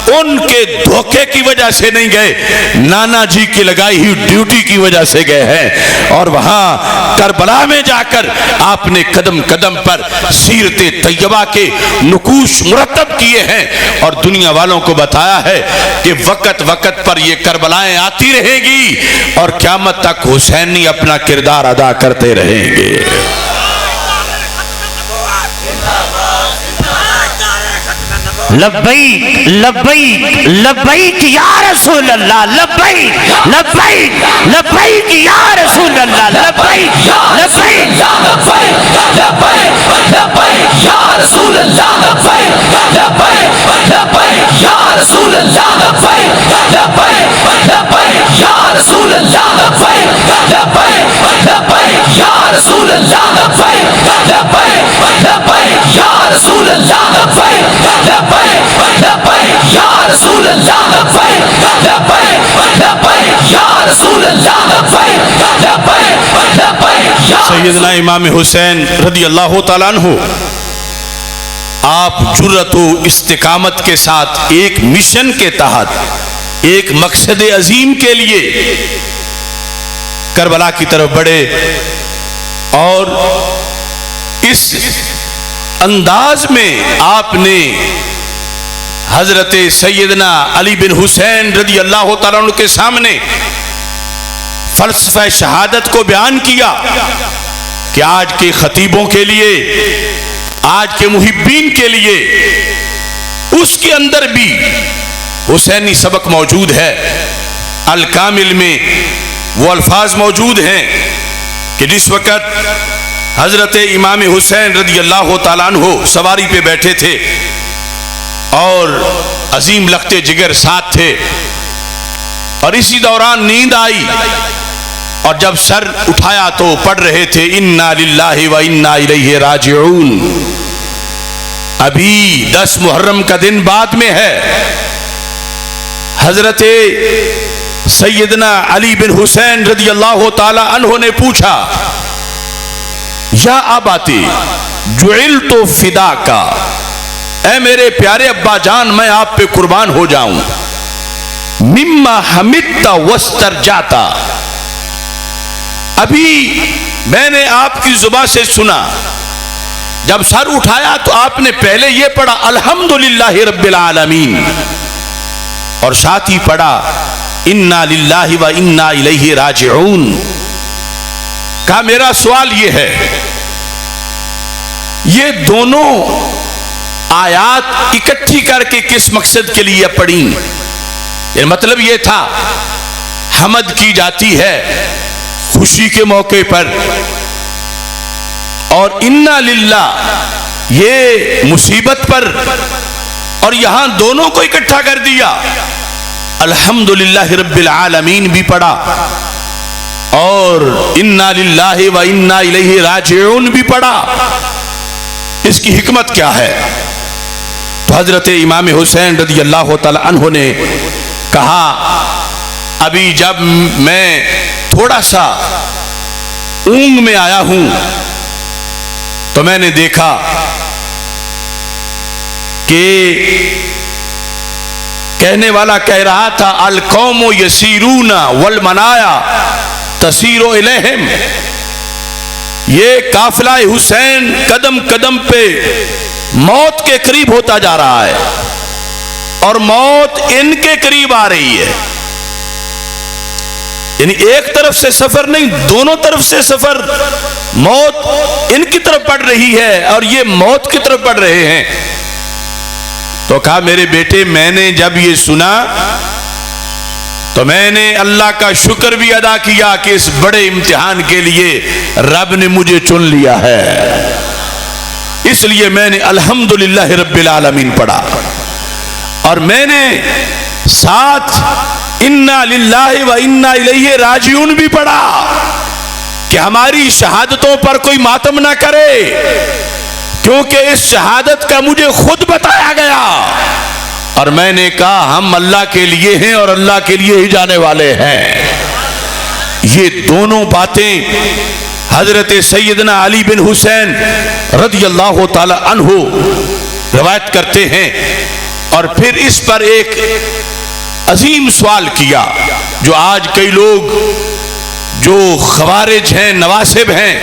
ان کے دھوکے کی وجہ سے نہیں گئے، نانا جی کی لگائی ہوئی ڈیوٹی کی وجہ سے گئے ہیں، اور وہاں کربلا میں جا کر آپ نے قدم قدم پر سیرت طیبہ کے نقوش مرتب کیے ہیں اور دنیا والوں کو بتایا ہے کہ وقت وقت پر یہ کربلائیں آتی رہیں گی اور قیامت تک حسینی اپنا کردار ادا کرتے رہیں گے۔ لبیک لبیک لبیک یا رسول اللہ، لبیک لبیک لبیک یا رسول اللہ، لبیک لبیک لبیک یا رسول اللہ، لبیک لبیک لبیک یا رسول اللہ، لبیک لبیک لبیک یا رسول اللہ، لبیک لبیک لبیک یا رسول اللہ، لبیک لبیک لبیک یا رسول اللہ، لبیک یا رسول اللہ، یا رسول اللہ۔ سیدنا امام حسین رضی اللہ تعالیٰ عنہ آپ جرأت و استقامت کے ساتھ ایک مشن کے تحت ایک مقصد عظیم کے لیے کربلا کی طرف بڑھے، اور اس انداز میں آپ نے حضرت سیدنا علی بن حسین رضی اللہ تعالیٰ عنہ کے سامنے فلسفہ شہادت کو بیان کیا کہ آج کے خطیبوں کے لیے، آج کے محبین کے لیے اس کے اندر بھی حسینی سبق موجود ہے۔ الکامل میں وہ الفاظ موجود ہیں کہ جس وقت حضرت امام حسین رضی اللہ تعالیٰ عنہ سواری پہ بیٹھے تھے اور عظیم لخت جگر ساتھ تھے، اور اسی دوران نیند آئی، اور جب سر اٹھایا تو پڑھ رہے تھے انا للہ و انا الیہ راجعون۔ ابھی 10 محرم کا دن بعد میں ہے۔ حضرت سیدنا علی بن حسین رضی اللہ تعالی عنہ نے پوچھا یا اباتی جعلت فداکا، اے میرے پیارے ابا جان میں آپ پہ قربان ہو جاؤں، مما حمدت واسترجعت، ابھی میں نے آپ کی زبان سے سنا جب سر اٹھایا تو آپ نے پہلے یہ پڑھا الحمدللہ رب العالمین، اور ساتھ ہی پڑھا انا للہ و انا الیہ راجعون۔ کہا میرا سوال یہ ہے، یہ دونوں آیات اکٹھی کر کے کس مقصد کے لیے پڑھیں؟ یہ مطلب یہ تھا حمد کی جاتی ہے خوشی کے موقع پر، اور انا للہ یہ مصیبت پر، اور یہاں دونوں کو اکٹھا کر دیا، الحمدللہ رب العالمین بھی پڑھا، اور انا للہ و انا الیہ راجعون بھی پڑھا. اس کی حکمت کیا ہے؟ تو حضرت امام حسین رضی اللہ تعالی عنہ نے کہا ابھی جب میں تھوڑا سا اونگ میں آیا ہوں تو میں نے دیکھا کہ کہنے والا کہہ رہا تھا القوم یسیرون والمنایا تسیر الیہم. یہ قافلہ حسین قدم قدم پہ موت کے قریب ہوتا جا رہا ہے اور موت ان کے قریب آ رہی ہے. یعنی ایک طرف سے سفر نہیں، دونوں طرف سے سفر. موت ان کی طرف پڑ رہی ہے اور یہ موت کی طرف پڑ رہے ہیں. تو کہا میرے بیٹے میں نے جب یہ سنا تو میں نے اللہ کا شکر بھی ادا کیا کہ اس بڑے امتحان کے لیے رب نے مجھے چن لیا ہے. اس لیے میں نے الحمدللہ رب العالمین پڑھا اور میں نے ساتھ انا للہ و انا الیہ راجعون بھی پڑھا کہ ہماری شہادتوں پر کوئی ماتم نہ کرے، کیونکہ اس شہادت کا مجھے خود بتایا گیا اور میں نے کہا ہم اللہ کے لیے ہیں اور اللہ کے لیے ہی جانے والے ہیں. یہ دونوں باتیں حضرت سیدنا علی بن حسین رضی اللہ تعالی عنہ روایت کرتے ہیں. اور پھر اس پر ایک عظیم سوال کیا جو آج کئی لوگ جو خوارج ہیں، نواسب ہیں،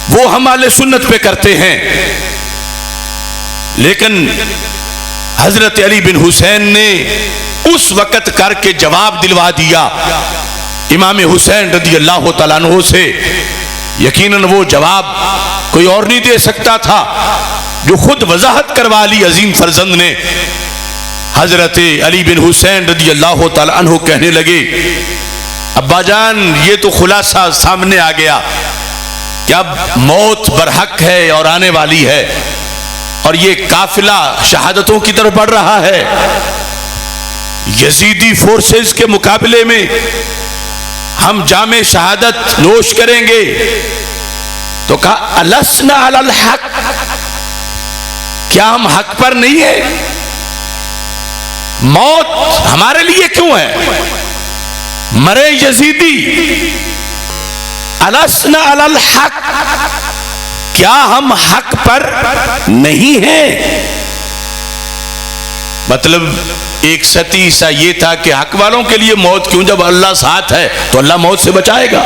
وہ ہم اہل سنت پہ کرتے ہیں. لیکن حضرت علی بن حسین نے اس وقت کر کے جواب دلوا دیا امام حسین رضی اللہ تعالیٰ عنہ سے. یقیناً وہ جواب کوئی اور نہیں دے سکتا تھا جو خود وضاحت کروا لی عظیم فرزند نے. حضرت علی بن حسین رضی اللہ تعالیٰ عنہ کہنے لگے ابا جان یہ تو خلاصہ سامنے آ گیا کہ اب موت برحق ہے اور آنے والی ہے اور یہ قافلہ شہادتوں کی طرف بڑھ رہا ہے. یزیدی فورسز کے مقابلے میں ہم جام شہادت نوش کریں گے. تو کہا السنا علی الحق، کیا ہم حق پر نہیں ہیں؟ موت ہمارے لیے کیوں ہے؟ مرے یزیدی، السنا علی الحق، کیا ہم حق پر نہیں ہیں؟ مطلب ایک سطحی سا یہ تھا کہ حق والوں کے لیے موت کیوں، جب اللہ ساتھ ہے تو اللہ موت سے بچائے گا.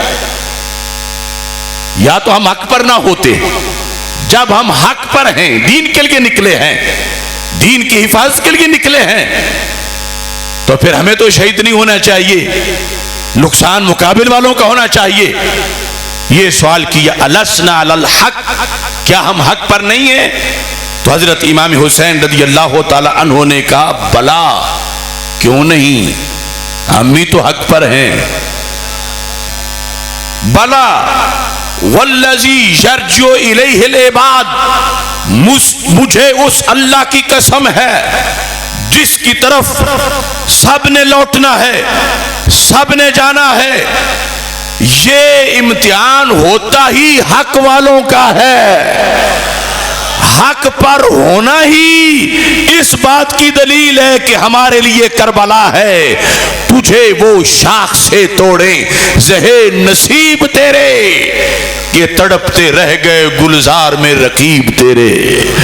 یا تو ہم حق پر نہ ہوتے. جب ہم حق پر ہیں، دین کے لیے نکلے ہیں، دین کی حفاظت کے لیے نکلے ہیں، تو پھر ہمیں تو شہید نہیں ہونا چاہیے، نقصان مقابل والوں کا ہونا چاہیے. یہ سوال کیا السنا علی الحق، کیا ہم حق پر نہیں ہیں؟ تو حضرت امام حسین رضی اللہ تعالی عنہ نے کہا بلا، کیوں نہیں، ہم بھی تو حق پر ہیں. بلا والذی یرجع الیہ العباد، مجھے اس اللہ کی قسم ہے جس کی طرف سب نے لوٹنا ہے، سب نے جانا ہے. یہ امتحان ہوتا ہی حق والوں کا ہے. حق پر ہونا ہی اس بات کی دلیل ہے کہ ہمارے لیے کربلا ہے. تجھے وہ شاخ سے توڑے زہے نصیب تیرے کہ تڑپتے رہ گئے گلزار میں رقیب تیرے.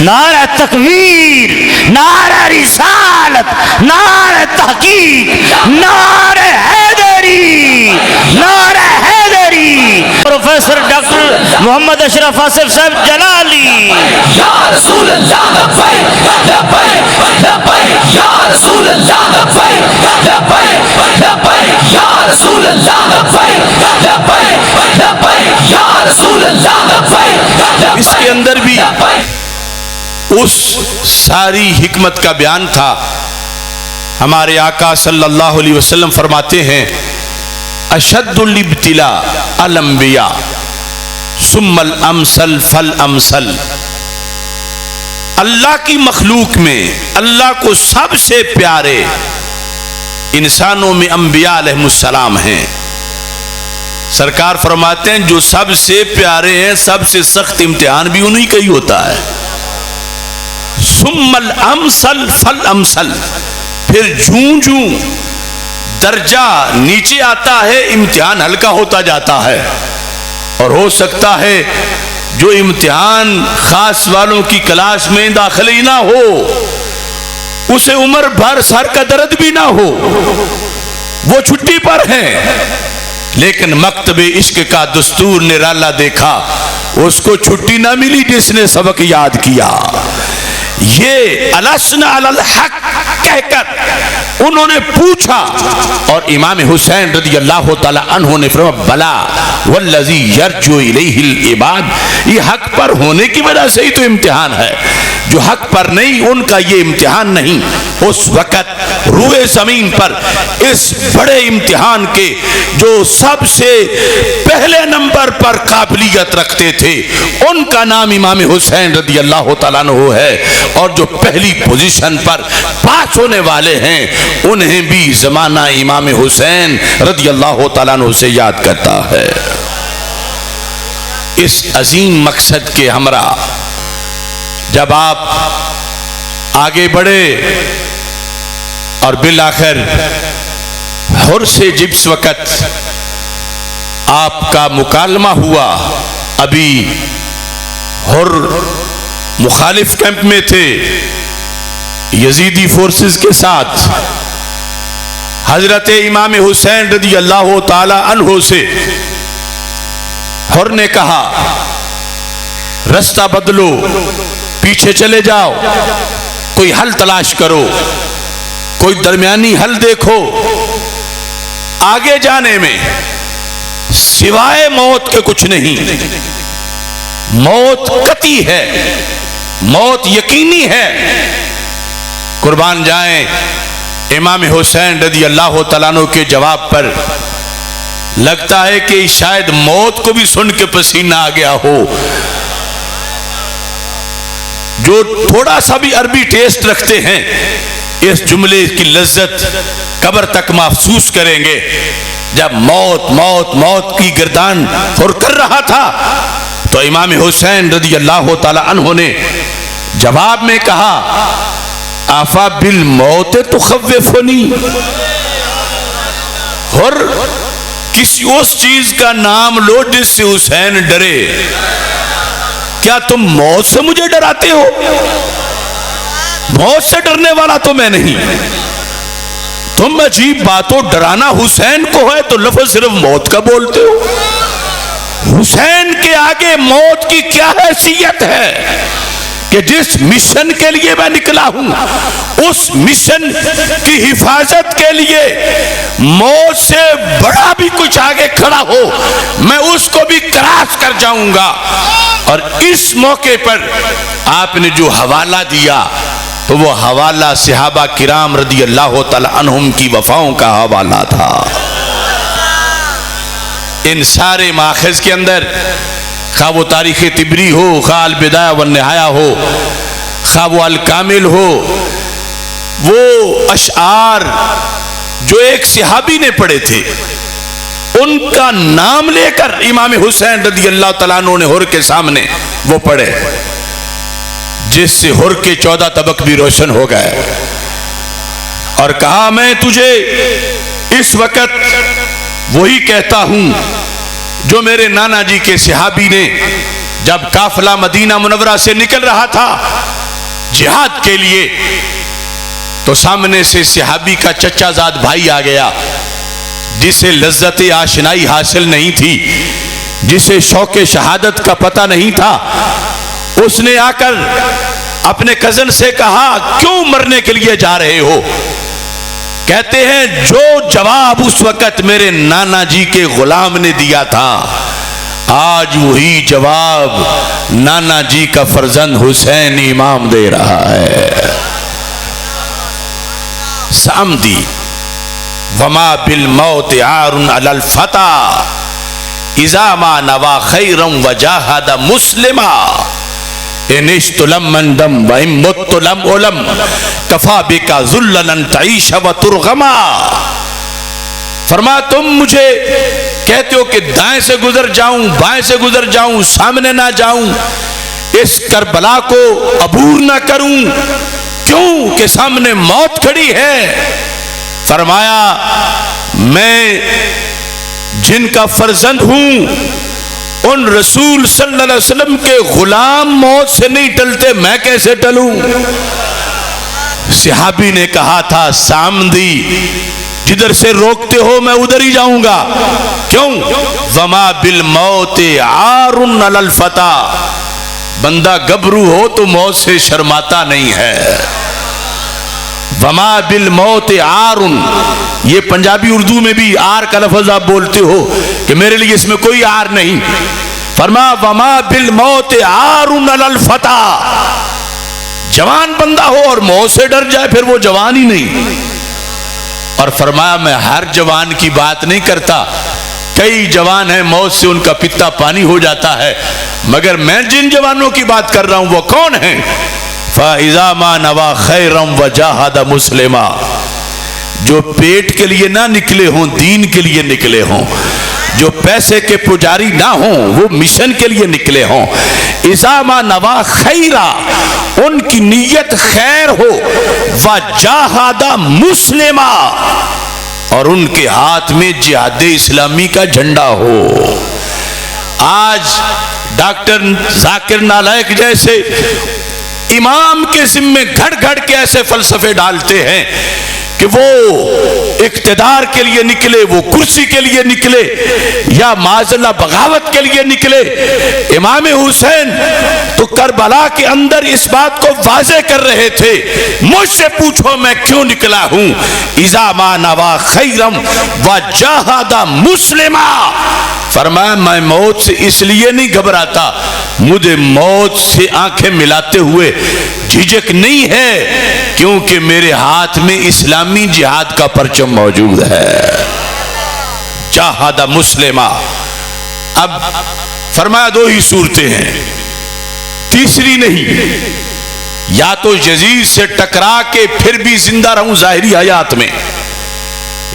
نعرہ تکبیر، نعرہ رسالت، نعرہ تحقیق، نعرہ حیدری، نعرہ حیدری. پروفیسر ڈاکٹر محمد اشرف آصف صاحب جلالی. یا رسول اللہ لبیک لبیک لبیک، یا رسول اللہ لبیک لبیک لبیک، یا رسول اللہ لبیک لبیک لبیک، یا رسول اللہ لبیک. اس کے اندر بھی اس ساری حکمت کا بیان تھا. ہمارے آقا صلی اللہ علیہ وسلم فرماتے ہیں اشد الابتلاء الانبیاء ثم الامثل فالامثل. اللہ کی مخلوق میں اللہ کو سب سے پیارے انسانوں میں انبیاء علیہ السلام ہیں. سرکار فرماتے ہیں جو سب سے پیارے ہیں سب سے سخت امتحان بھی انہی کا ہی ہوتا ہے. ثم الامثل فالامثل، پھر جوں جوں درجہ نیچے آتا ہے امتحان ہلکا ہوتا جاتا ہے. اور ہو سکتا ہے جو امتحان خاص والوں کی کلاس میں داخل ہی نہ ہو اسے عمر بھر سر کا درد بھی نہ ہو، وہ چھٹی پر ہیں، لیکن مکتب عشق کا دستور نرالا دیکھا، اس کو چھٹی نہ ملی جس نے سبق یاد کیا. یہ الاسنا علی الحق کہہ کر انہوں نے پوچھا، اور امام حسین رضی اللہ تعالی عنہ نے فرمایا بلا والذی یرجو الیہ العباد، یہ حق پر ہونے کی وجہ سے ہی تو امتحان ہے، جو حق پر نہیں ان کا یہ امتحان نہیں. اس وقت روئے زمین پر اس بڑے امتحان کے جو سب سے پہلے نمبر پر قابلیت رکھتے تھے ان کا نام امام حسین رضی اللہ تعالیٰ عنہ ہے، اور جو پہلی پوزیشن پر پاس ہونے والے ہیں انہیں بھی زمانہ امام حسین رضی اللہ تعالیٰ عنہ سے یاد کرتا ہے. اس عظیم مقصد کے ہمراہ جب آپ آگے بڑھے اور بالآخر حر سے جس وقت آپ کا مکالمہ ہوا، ابھی حر مخالف کیمپ میں تھے یزیدی فورسز کے ساتھ، حضرت امام حسین رضی اللہ تعالی عنہ سے حر نے کہا رستہ بدلو، پیچھے چلے جاؤ، کوئی حل تلاش کرو، کوئی درمیانی حل دیکھو. آگے جانے میں سوائے موت کے کچھ نہیں، موت قطعی ہے، موت یقینی ہے. قربان جائیں امام حسین رضی اللہ تعالیٰ عنہ کے جواب پر لگتا ہے کہ شاید موت کو بھی سن کے پسینہ آ گیا ہو. جو تھوڑا سا بھی عربی ٹیسٹ رکھتے ہیں اس جملے کی لذت قبر تک محسوس کریں گے. جب موت موت موت کی گردان خور کر رہا تھا تو امام حسین رضی اللہ تعالی عنہ نے جواب میں کہا آفا بالموت تخوفنی، اور کسی اس چیز کا نام لو جس سے حسین ڈرے، کیا تم موت سے مجھے ڈراتے ہو؟ موت سے ڈرنے والا تو میں نہیں. تم عجیب باتوں، ڈرانا حسین کو ہے تو لفظ صرف موت کا بولتے ہو. حسین کے آگے موت کی کیا حیثیت ہے کہ جس مشن کے لیے میں نکلا ہوں اس مشن کی حفاظت کے لیے موت سے بڑا بھی کچھ آگے کھڑا ہو میں اس کو بھی کراس کر جاؤں گا. اور اس موقع پر آپ نے جو حوالہ دیا تو وہ حوالہ صحابہ کرام رضی اللہ تعالی عنہم کی وفاؤں کا حوالہ تھا. ان سارے ماخذ کے اندر خواہ وہ تاریخ طبری ہو، خواہ البدایہ والنہایہ ہو، خواہ وہ الکامل ہو، وہ اشعار جو ایک صحابی نے پڑھے تھے ان کا نام لے کر امام حسین رضی اللہ تعالیٰ عنہ نے حر کے سامنے وہ پڑھے، جس سے حر کے 14 طبق بھی روشن ہو گئے. اور کہا میں تجھے اس وقت وہی کہتا ہوں جو میرے نانا جی کے صحابی نے جب قافلہ مدینہ منورہ سے نکل رہا تھا جہاد کے لیے تو سامنے سے صحابی کا چچا زاد بھائی آ گیا جسے لذت آشنائی حاصل نہیں تھی، جسے شوق شہادت کا پتہ نہیں تھا. اس نے آ کر اپنے کزن سے کہا کیوں مرنے کے لیے جا رہے ہو؟ کہتے ہیں جو جواب اس وقت میرے نانا جی کے غلام نے دیا تھا آج وہی جواب نانا جی کا فرزند حسین امام دے رہا ہے. سامدی وما بالموت عار علی الفتى اذا ما نوا خیرا وجاہد مسلما ان عشت لم اندم وان مت لم علم کفا بک ذلا ان تعیش وترغما. فرما تم مجھے کہتے ہو کہ دائیں سے گزر جاؤں بائیں سے گزر جاؤں سامنے نہ جاؤں, اس کربلا کو عبور نہ کروں, کیوں کہ سامنے موت کھڑی ہے. فرمایا میں جن کا فرزند ہوں ان رسول صلی اللہ علیہ وسلم کے غلام موت سے نہیں ٹلتے, میں کیسے ٹلوں؟ صحابی نے کہا تھا سامدی جدھر سے روکتے ہو میں ادھر ہی جاؤں گا. کیوں؟ وما بالموت عار علی الفتى, بندہ گبرو ہو تو موت سے شرماتا نہیں ہے. وما بالموت عار, یہ پنجابی اردو میں بھی آر کا لفظ آپ بولتے ہو کہ میرے لیے اس میں کوئی آر نہیں. فرمایا وما بالموت عار علی الفتى, جوان بندہ ہو اور موت سے ڈر جائے پھر وہ جوان ہی نہیں. اور فرمایا میں ہر جوان کی بات نہیں کرتا, کئی جوان ہیں موت سے ان کا پتا پانی ہو جاتا ہے, مگر میں جن جوانوں کی بات کر رہا ہوں وہ کون ہیں؟ فَإِذَا مَا نَوَا خَيْرًا وَجَاهَدَ مُسْلِمًا, جو پیٹ کے لیے نہ نکلے ہوں دین کے لیے نکلے ہوں, جو پیسے کے پجاری نہ ہوں وہ مشن کے لیے نکلے ہوں. اذا ما نوا خیرا, ان کی نیت خیر ہو, وجاہد مسلما, اور ان کے ہاتھ میں جہاد اسلامی کا جھنڈا ہو. آج ڈاکٹر ذاکر نالائق جیسے امام کے ذمے گھڑ گھڑ کے ایسے فلسفے ڈالتے ہیں کہ وہ اقتدار کے لیے نکلے, وہ کرسی کے لیے نکلے, یا معاذ اللہ بغاوت کے لیے نکلے. امام حسین تو کربلا کے اندر اس بات کو واضح کر رہے تھے, مجھ سے پوچھو میں کیوں نکلا ہوں. اذا ما نوا خیرم وجاہد مسلما, فرمایا میں موت سے اس لیے نہیں گھبراتا, مجھے موت سے آنکھیں ملاتے ہوئے جھجک نہیں ہے, کیونکہ میرے ہاتھ میں اسلامی جہاد کا پرچم موجود ہے. جاہد مسلما. اب فرمایا دو ہی صورتیں ہیں, تیسری نہیں. یا تو یزید سے ٹکرا کے پھر بھی زندہ رہوں ظاہری حیات میں,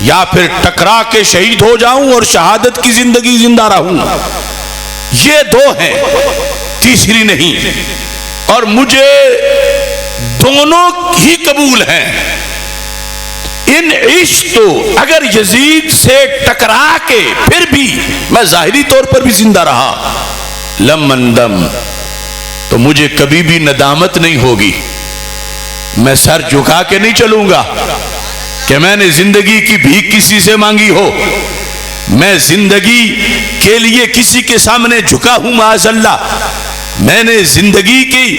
یا پھر ٹکرا کے شہید ہو جاؤں اور شہادت کی زندگی زندہ رہوں. یہ دو ہیں, تیسری نہیں. اور مجھے دونوں ہی قبول ہیں. ان عشق تو اگر یزید سے ٹکرا کے پھر بھی میں ظاہری طور پر بھی زندہ رہا, لم اندم, تو مجھے کبھی بھی ندامت نہیں ہوگی. میں سر جھکا کے نہیں چلوں گا کہ میں نے زندگی کی بھیک کسی سے مانگی ہو, میں زندگی کے لیے کسی کے سامنے جھکا ہوں معاذ اللہ, میں نے زندگی کی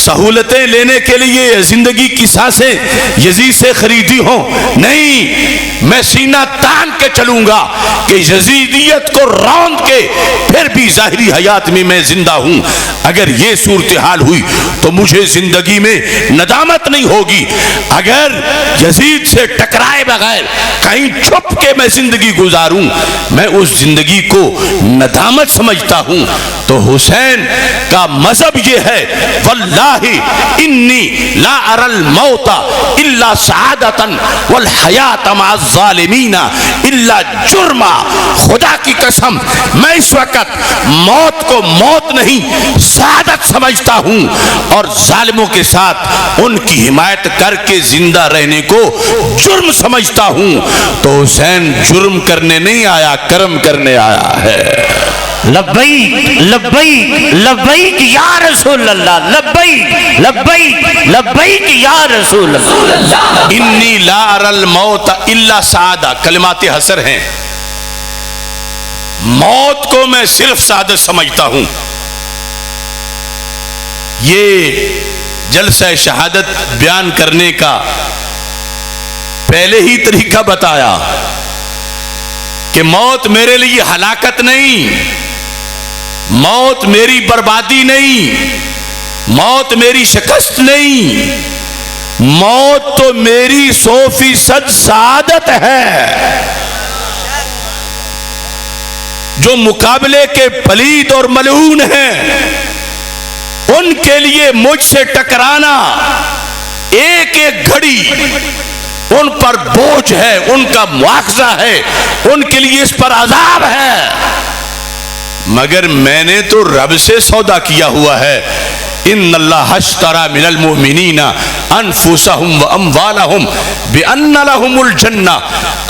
سہولتیں لینے کے لیے زندگی کی سانسیں یزید سے خریدی ہوں. نہیں, میں سینہ تان کے چلوں گا کہ یزیدیت کو روند کے پھر بھی ظاہری حیات میں زندہ ہوں. اگر یہ صورتحال ہوئی تو مجھے زندگی میں ندامت نہیں ہوگی. اگر یزید سے ٹکرائے بغیر کہیں چھپ کے میں زندگی گزاروں, میں اس زندگی کو ندامت سمجھتا ہوں. تو حسین کا مذہب یہ ہے, واللہ انی لا اری الموت الا سعادتا والحیات مع الظالمین الا جرما. خدا کی قسم میں اس وقت موت کو موت نہیں سعادت سمجھتا ہوں, اور ظالموں کے ساتھ ان کی حمایت کر کے زندہ رہنے کو جرم سمجھتا ہوں. تو حسین جرم کرنے نہیں آیا, کرم کرنے آیا ہے. لبیک لبیک لبیک یا رسول اللہ, لبیک لبیک لبیک یا رسول اللہ. انی لا اری الموت الا سعادہ کلمات حسر ہیں. موت کو میں صرف سعادت سمجھتا ہوں. یہ جلسہ شہادت بیان کرنے کا پہلے ہی طریقہ بتایا کہ موت میرے لیے ہلاکت نہیں, موت میری بربادی نہیں, موت میری شکست نہیں, موت تو میری 100% سعادت ہے. جو مقابلے کے پلید اور ملعون ہیں ان کے لیے مجھ سے ٹکرانا ایک ایک گھڑی ان پر بوجھ ہے، ان کا مواخذہ ہے، ان کے لیے اس پر عذاب ہے، مگر میں نے تو رب سے سودا کیا ہوا ہے۔ ان اللہ اشترى من المؤمنین انفسهم واموالهم بان لهم الجنہ،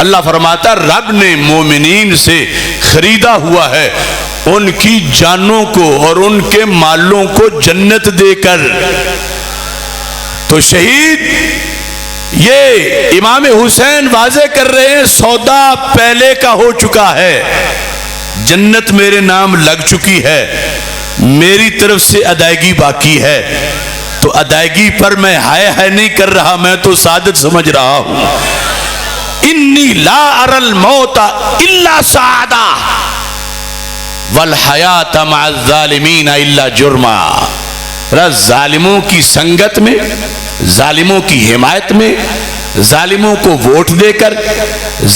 اللہ فرماتا رب نے مومنین سے خریدا ہوا ہے ان کی جانوں کو اور ان کے مالوں کو جنت دے کر۔ تو شہید یہ امام حسین واضح کر رہے ہیں سودا پہلے کا ہو چکا ہے، جنت میرے نام لگ چکی ہے، میری طرف سے ادائیگی باقی ہے۔ تو ادائیگی پر میں ہائے نہیں کر رہا، میں تو سعادت سمجھ رہا ہوں۔ انی لا اری الموت الا سعادہ والحیات مع الظالمین الا جرما۔ ظالموں کی سنگت میں، ظالموں کی حمایت میں، ظالموں کو ووٹ دے کر،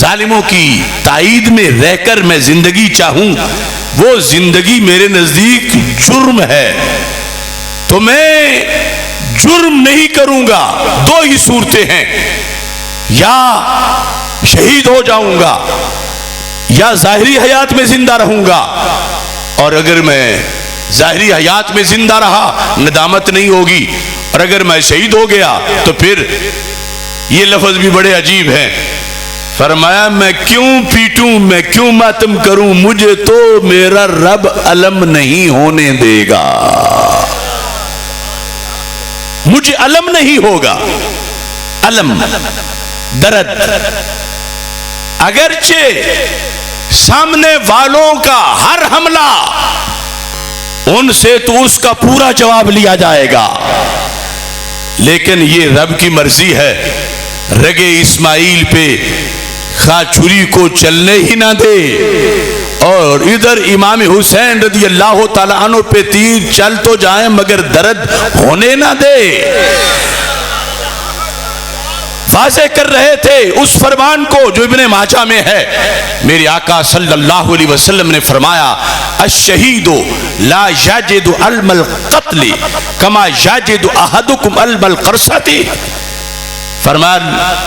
ظالموں کی تائید میں رہ کر میں زندگی چاہوں، وہ زندگی میرے نزدیک جرم ہے، تو میں جرم نہیں کروں گا۔ دو ہی صورتیں ہیں، یا شہید ہو جاؤں گا یا ظاہری حیات میں زندہ رہوں گا، اور اگر میں ظاہری حیات میں زندہ رہا ندامت نہیں ہوگی، اور اگر میں شہید ہو گیا تو پھر یہ لفظ بھی بڑے عجیب ہیں، فرمایا میں کیوں پیٹوں، میں کیوں ماتم کروں، مجھے تو میرا رب علم نہیں ہونے دے گا، مجھے علم نہیں ہوگا۔ علم درد، اگرچہ سامنے والوں کا ہر حملہ ان سے تو اس کا پورا جواب لیا جائے گا، لیکن یہ رب کی مرضی ہے، رگے اسماعیل پہ خواہ چھری کو چلنے ہی نہ دے، اور ادھر امام حسین رضی اللہ تعالیٰ عنہ پہ تیر چل تو جائیں مگر درد ہونے نہ دے۔ واضح کر رہے تھے اس فرمان کو جو ابن ماجہ میں ہے، میرے آقا صلی اللہ علیہ وسلم نے فرمایا الشہید لا یجد علم القتل کما یجد احدکم علم القرصۃ۔ فرمایا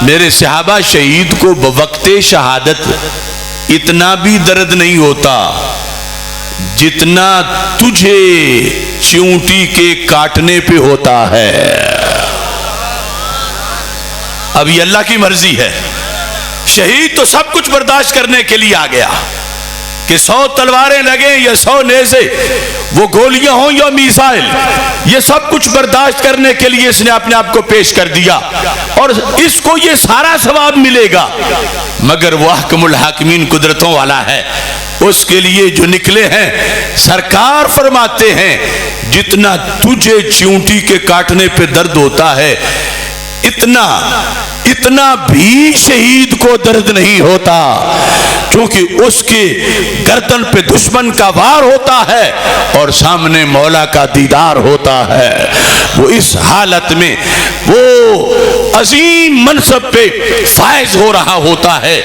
میرے صحابہ شہید کو بوقت شہادت اتنا بھی درد نہیں ہوتا جتنا تجھے چیونٹی کے کاٹنے پہ ہوتا ہے۔ اب یہ اللہ کی مرضی ہے، شہید تو سب کچھ برداشت کرنے کے لیے آ گیا کہ 100 تلواریں لگیں یا 100 نیزے، وہ گولیاں ہوں یا میزائل، یہ سب کچھ برداشت کرنے کے لیے اس نے اپنے آپ کو پیش کر دیا، اور اس کو یہ سارا ثواب ملے گا، مگر وہ احکم الحاکمین قدرتوں والا ہے، اس کے لیے جو نکلے ہیں سرکار فرماتے ہیں جتنا تجھے چیونٹی کے کاٹنے پہ درد ہوتا ہے اتنا بھی شہید کو درد نہیں ہوتا، کیونکہ اس کے گردن پہ دشمن کا وار ہوتا ہے اور سامنے مولا کا دیدار ہوتا ہے۔ وہ اس حالت میں وہ عظیم منصب پہ فائز ہو رہا ہوتا ہے۔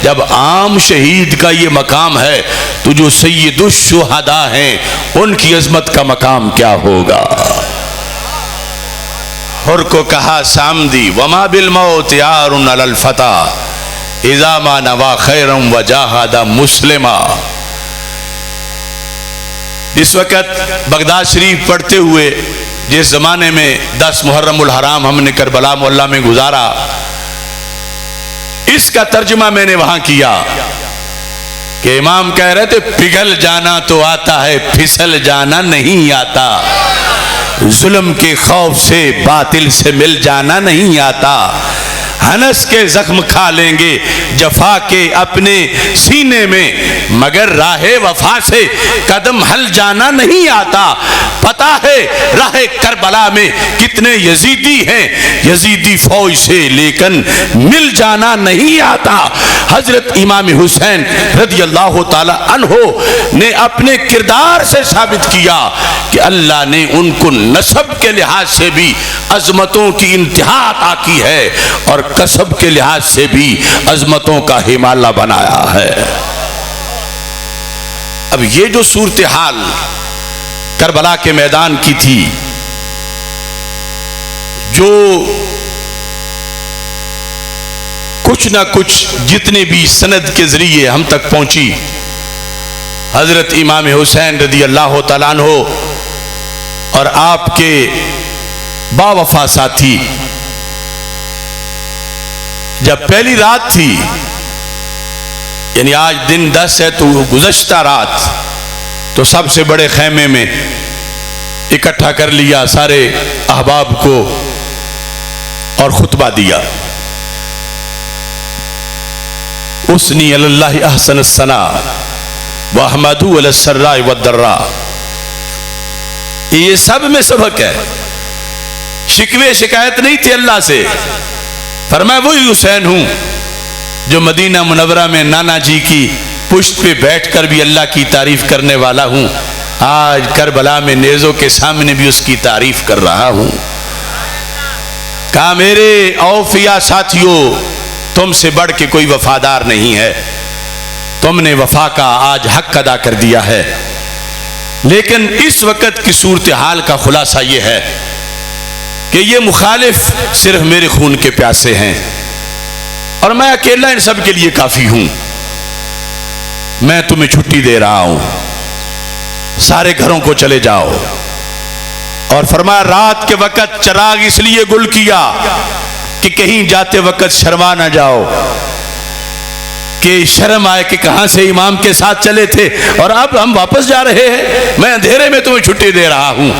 جب عام شہید کا یہ مقام ہے تو جو سید الشہداء ہیں ان کی عظمت کا مقام کیا ہوگا۔ حر کو کہا سامدی وما بالموت یار علی الفتى اذا ما نوا خیرا وجاہد مسلما۔ اس وقت بغداد شریف پڑھتے ہوئے جس زمانے میں 10 محرم الحرام ہم نے کربلا محلہ میں گزارا، اس کا ترجمہ میں نے وہاں کیا کہ امام کہہ رہے تھے پگھل جانا تو آتا ہے، پھسل جانا نہیں آتا، ظلم کے خوف سے باطل سے مل جانا نہیں آتا، ہنس کے زخم کھا لیں گے جفا کے اپنے سینے میں، مگر راہ وفا سے قدم ہل جانا نہیں آتا۔ پتا ہے راہ کربلا میں کتنے یزیدی ہیں، یزیدی فوج سے لیکن مل جانا نہیں آتا۔ حضرت امام حسین رضی اللہ تعالی عنہ نے اپنے کردار سے ثابت کیا کہ اللہ نے ان کو نسب کے لحاظ سے بھی عظمتوں کی انتہا عطا کی ہے اور کسب کے لحاظ سے بھی عظمتوں کا ہمالہ بنایا ہے۔ اب یہ جو صورتحال کربلا کے میدان کی تھی، جو کچھ نہ کچھ جتنے بھی سند کے ذریعے ہم تک پہنچی، حضرت امام حسین رضی اللہ تعالیٰ عنہ اور آپ کے باوفا ساتھی، جب پہلی رات تھی، یعنی آج دن 10 ہے تو گزشتہ رات، تو سب سے بڑے خیمے میں اکٹھا کر لیا سارے احباب کو اور خطبہ دیا. اسنی علی اللہ احسن الثناء واحمدوا علی السراء والضراء. یہ سب میں سبق ہے، شکوے شکایت نہیں تھی اللہ سے. فرمایا وہی حسین ہوں جو مدینہ منورہ میں نانا جی کی پشت پہ بیٹھ کر بھی اللہ کی تعریف کرنے والا ہوں، آج کربلا میں نیزوں کے سامنے بھی اس کی تعریف کر رہا ہوں. کہا میرے اوفیا ساتھیوں، تم سے بڑھ کے کوئی وفادار نہیں ہے، تم نے وفا کا آج حق ادا کر دیا ہے. لیکن اس وقت کی صورتحال کا خلاصہ یہ ہے کہ یہ مخالف صرف میرے خون کے پیاسے ہیں اور میں اکیلا ان سب کے لیے کافی ہوں. میں تمہیں چھٹی دے رہا ہوں، سارے گھروں کو چلے جاؤ. اور فرمایا رات کے وقت چراغ اس لیے گل کیا کہ کہیں جاتے وقت شرما نہ جاؤ، کہ شرم آئے کہ کہاں سے امام کے ساتھ چلے تھے اور اب ہم واپس جا رہے ہیں، میں اندھیرے میں تمہیں چھٹی دے رہا ہوں.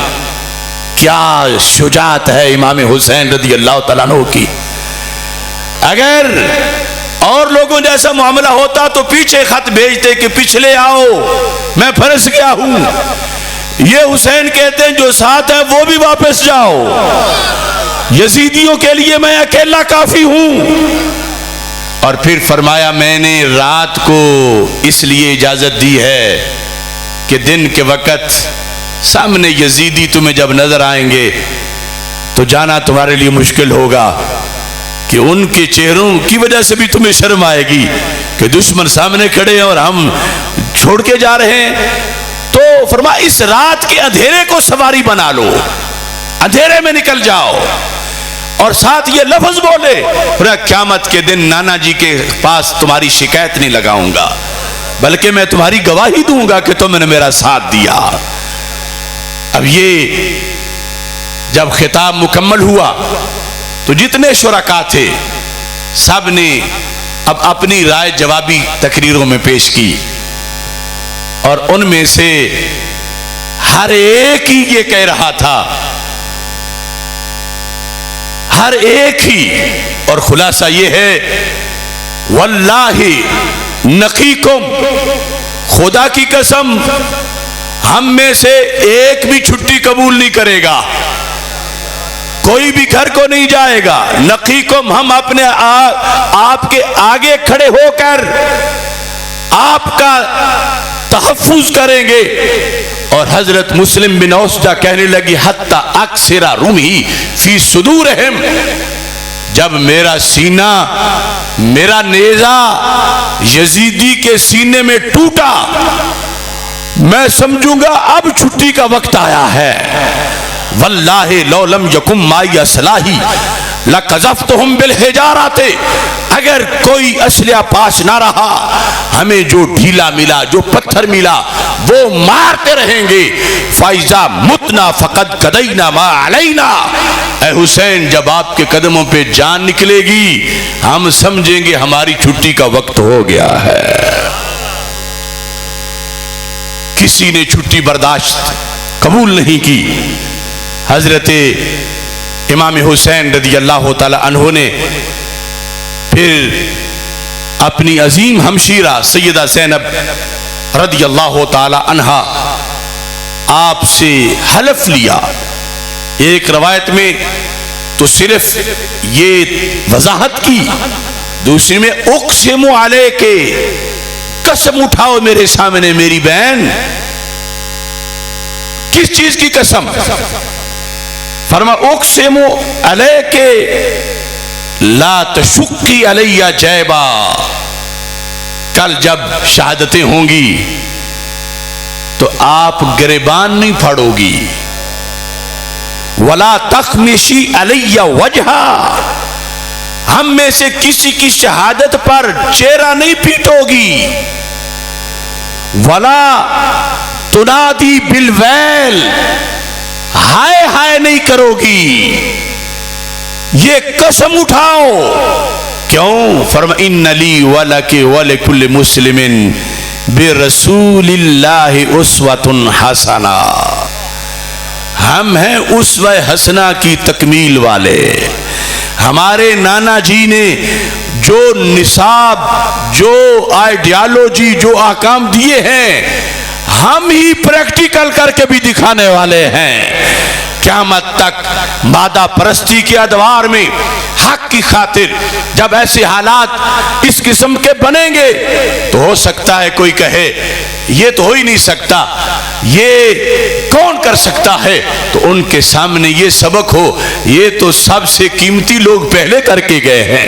کیا شجاعت ہے امام حسین رضی اللہ تعالیٰ عنہ کی. اگر اور لوگوں جیسا معاملہ ہوتا تو پیچھے خط بھیجتے کہ پچھلے آؤ میں پھنس گیا ہوں. یہ حسین کہتے ہیں جو ساتھ ہے وہ بھی واپس جاؤ، یزیدیوں کے لیے میں اکیلا کافی ہوں. اور پھر فرمایا میں نے رات کو اس لیے اجازت دی ہے کہ دن کے وقت سامنے یزیدی تمہیں جب نظر آئیں گے تو جانا تمہارے لیے مشکل ہوگا، کہ ان کے چہروں کی وجہ سے بھی تمہیں شرم آئے گی کہ دشمن سامنے کھڑے ہیں اور ہم چھوڑ کے جا رہے ہیں. تو فرمایا اس رات کے اندھیرے کو سواری بنا لو، اندھیرے میں نکل جاؤ. اور ساتھ یہ لفظ بولے قیامت کے دن نانا جی کے پاس تمہاری شکایت نہیں لگاؤں گا، بلکہ میں تمہاری گواہی دوں گا کہ تم نے میرا ساتھ دیا. اب یہ جب خطاب مکمل ہوا تو جتنے شرکاء تھے سب نے اب اپنی رائے جوابی تقریروں میں پیش کی، اور ان میں سے ہر ایک ہی یہ کہہ رہا تھا، ہر ایک ہی، اور خلاصہ یہ ہے واللہ نقیکم، خدا کی قسم ہم میں سے ایک بھی چھٹی قبول نہیں کرے گا، کوئی بھی گھر کو نہیں جائے گا. نقیکم، ہم اپنے آپ کے آگے کھڑے ہو کر آپ کا تحفظ کریں گے. اور حضرت مسلم بن اوسجہ کہنے لگی حتی اکثر رومی فی صدورہم، جب میرا سینہ، میرا نیزہ یزیدی کے سینے میں ٹوٹا، میں سمجھوں گا اب چھٹی کا وقت آیا ہے. واللہ لو لم یکم مائی سلاحی لقذفتہم بالحجارات، اگر کوئی اسلحہ پاس نہ رہا ہمیں جو ڈھیلا ملا، جو پتھر ملا وہ مارتے رہیں گے. فَإِذَا مُتْنَا فَقَدْ قَضَيْنَا مَا عَلَيْنَا، اے حسین جب آپ کے قدموں پہ جان نکلے گی ہم سمجھیں گے ہماری چھٹی کا وقت ہو گیا ہے. کسی نے چھٹی برداشت قبول نہیں کی. حضرت امام حسین رضی اللہ تعالی عنہ نے پھر اپنی عظیم ہمشیرہ سیدہ زینب رضی اللہ تعالی عنہا آپ سے حلف لیا. ایک روایت میں تو صرف یہ وضاحت کی، دوسری میں اقسم علیک، قسم اٹھاؤ میرے سامنے میری بہن. کس چیز کی قسم؟ فرما اقسم علیک لا تشقی علی جیبا، کل جب شہادتیں ہوں گی تو آپ گریبان نہیں پھاڑو گی. ولا تخمشی علی وجہا، ہم میں سے کسی کی شہادت پر چہرہ نہیں پیٹو گی، ولا تنادی بالویل، ہائے ہائے نہیں کرو گی، یہ قسم اٹھاؤ۔ کیوں؟ فرما ان لی ولک ولکل مسلم برسول اللہ اسوۃ حسنہ، ہم ہیں اسوہ حسنہ کی تکمیل والے۔ ہمارے نانا جی نے جو نصاب، جو آئیڈیالوجی، جو احکام دیے ہیں، ہم ہی پریکٹیکل کر کے بھی دکھانے والے ہیں۔ قیامت تک مادہ پرستی کے ادوار میں حق کی خاطر جب ایسے حالات اس قسم کے بنیں گے تو ہو سکتا ہے کوئی کہے یہ تو ہو ہی نہیں سکتا، یہ کون کر سکتا ہے؟ تو ان کے سامنے یہ سبق ہو، یہ تو سب سے قیمتی لوگ پہلے کر کے گئے ہیں،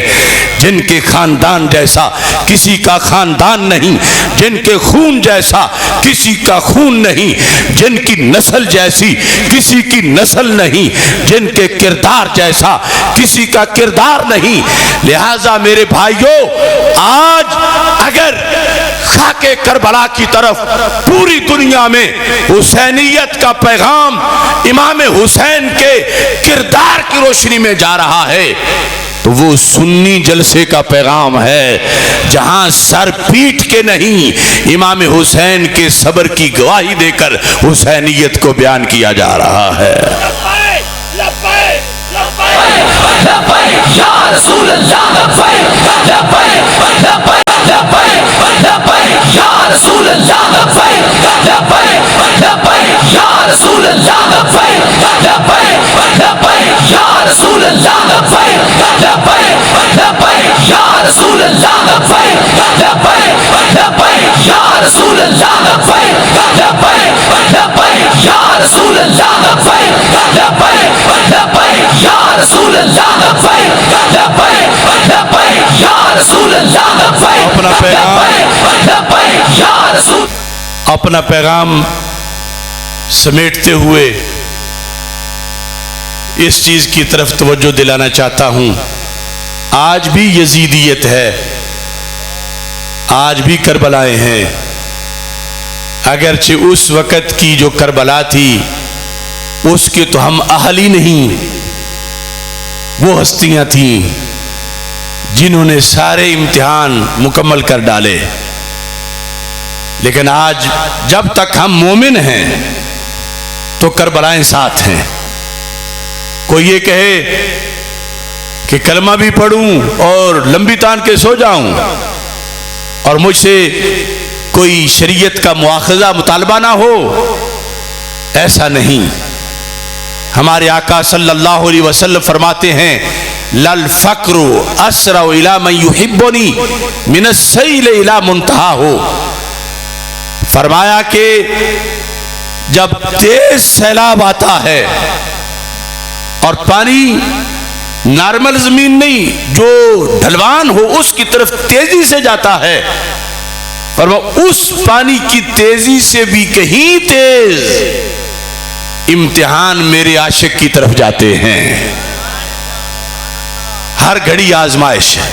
جن کے خاندان جیسا کسی کا خاندان نہیں، جن کے خون جیسا کسی کا خون نہیں، جن کی نسل جیسی کسی کی نسل نہیں، جن کے کردار جیسا کسی کا کردار نہیں۔ لہذا میرے بھائیوں، آج اگر خاک کربلا کی طرف پوری دنیا میں حسینیت کا پیغام امام حسین کے کردار کی روشنی میں جا رہا ہے تو وہ سنی جلسے کا پیغام ہے، جہاں سر پیٹ کے نہیں، امام حسین کے صبر کی گواہی دے کر حسینیت کو بیان کیا جا رہا ہے۔ لبیک یا رسول اللہ، لبیک لبیک لبیک لبیک لبیک یا رسول اللہ، لبیک لبیک لبیک یا رسول اللہ، لبیک لبیک لبیک یا رسول اللہ، لبیک لبیک لبیک یا رسول اللہ، لبیک لبیک لبیک یا رسول اللہ، لبیک لبیک لبیک یا رسول اللہ، لبیک لبیک لبیک یا رسول اللہ، لبیک لبیک لبیک یا رسول اللہ، لبیک لبیک لبیک یا رسول۔ اپنا پیغام سمیٹتے ہوئے اس چیز کی طرف توجہ دلانا چاہتا ہوں، آج بھی یزیدیت ہے، آج بھی کربلائیں ہیں، اگرچہ اس وقت کی جو کربلا تھی اس کے تو ہم اہل ہی نہیں، وہ ہستیاں تھیں جنہوں نے سارے امتحان مکمل کر ڈالے، لیکن آج جب تک ہم مومن ہیں تو کربلائیں ساتھ ہیں۔ کوئی یہ کہے کہ کلمہ بھی پڑھوں اور لمبی تان کے سو جاؤں اور مجھ سے کوئی شریعت کا مواخذہ مطالبہ نہ ہو، ایسا نہیں۔ ہمارے آقا صلی اللہ علیہ وسلم فرماتے ہیں للفقر اسرع الی من یحبنی من السیل الی منتہاہ، فرمایا کہ جب تیز سیلاب آتا ہے اور پانی نارمل زمین نہیں جو ڈھلوان ہو اس کی طرف تیزی سے جاتا ہے، فرمایا اس پانی کی تیزی سے بھی کہیں تیز امتحان میرے عاشق کی طرف جاتے ہیں۔ ہر گھڑی آزمائش ہے،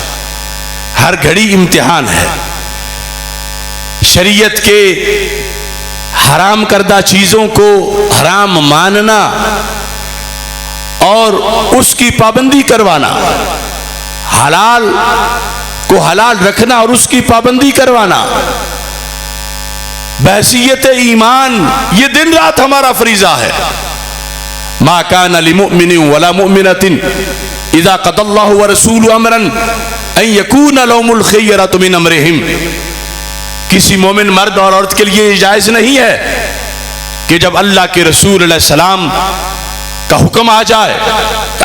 ہر گھڑی امتحان ہے۔ شریعت کے حرام کردہ چیزوں کو حرام ماننا اور اس کی پابندی کروانا، حلال کو حلال رکھنا اور اس کی پابندی کروانا، بحیثیت ایمان یہ دن رات ہمارا فریضہ ہے۔ ما کان لمؤمن ولا مؤمنۃ اذا قضى الله ورسوله امرا ان يكون لهم الخيرۃ من امرهم، کسی مومن مرد اور عورت کے لیے جائز نہیں ہے کہ جب اللہ کے رسول علیہ السلام کا حکم آ جائے،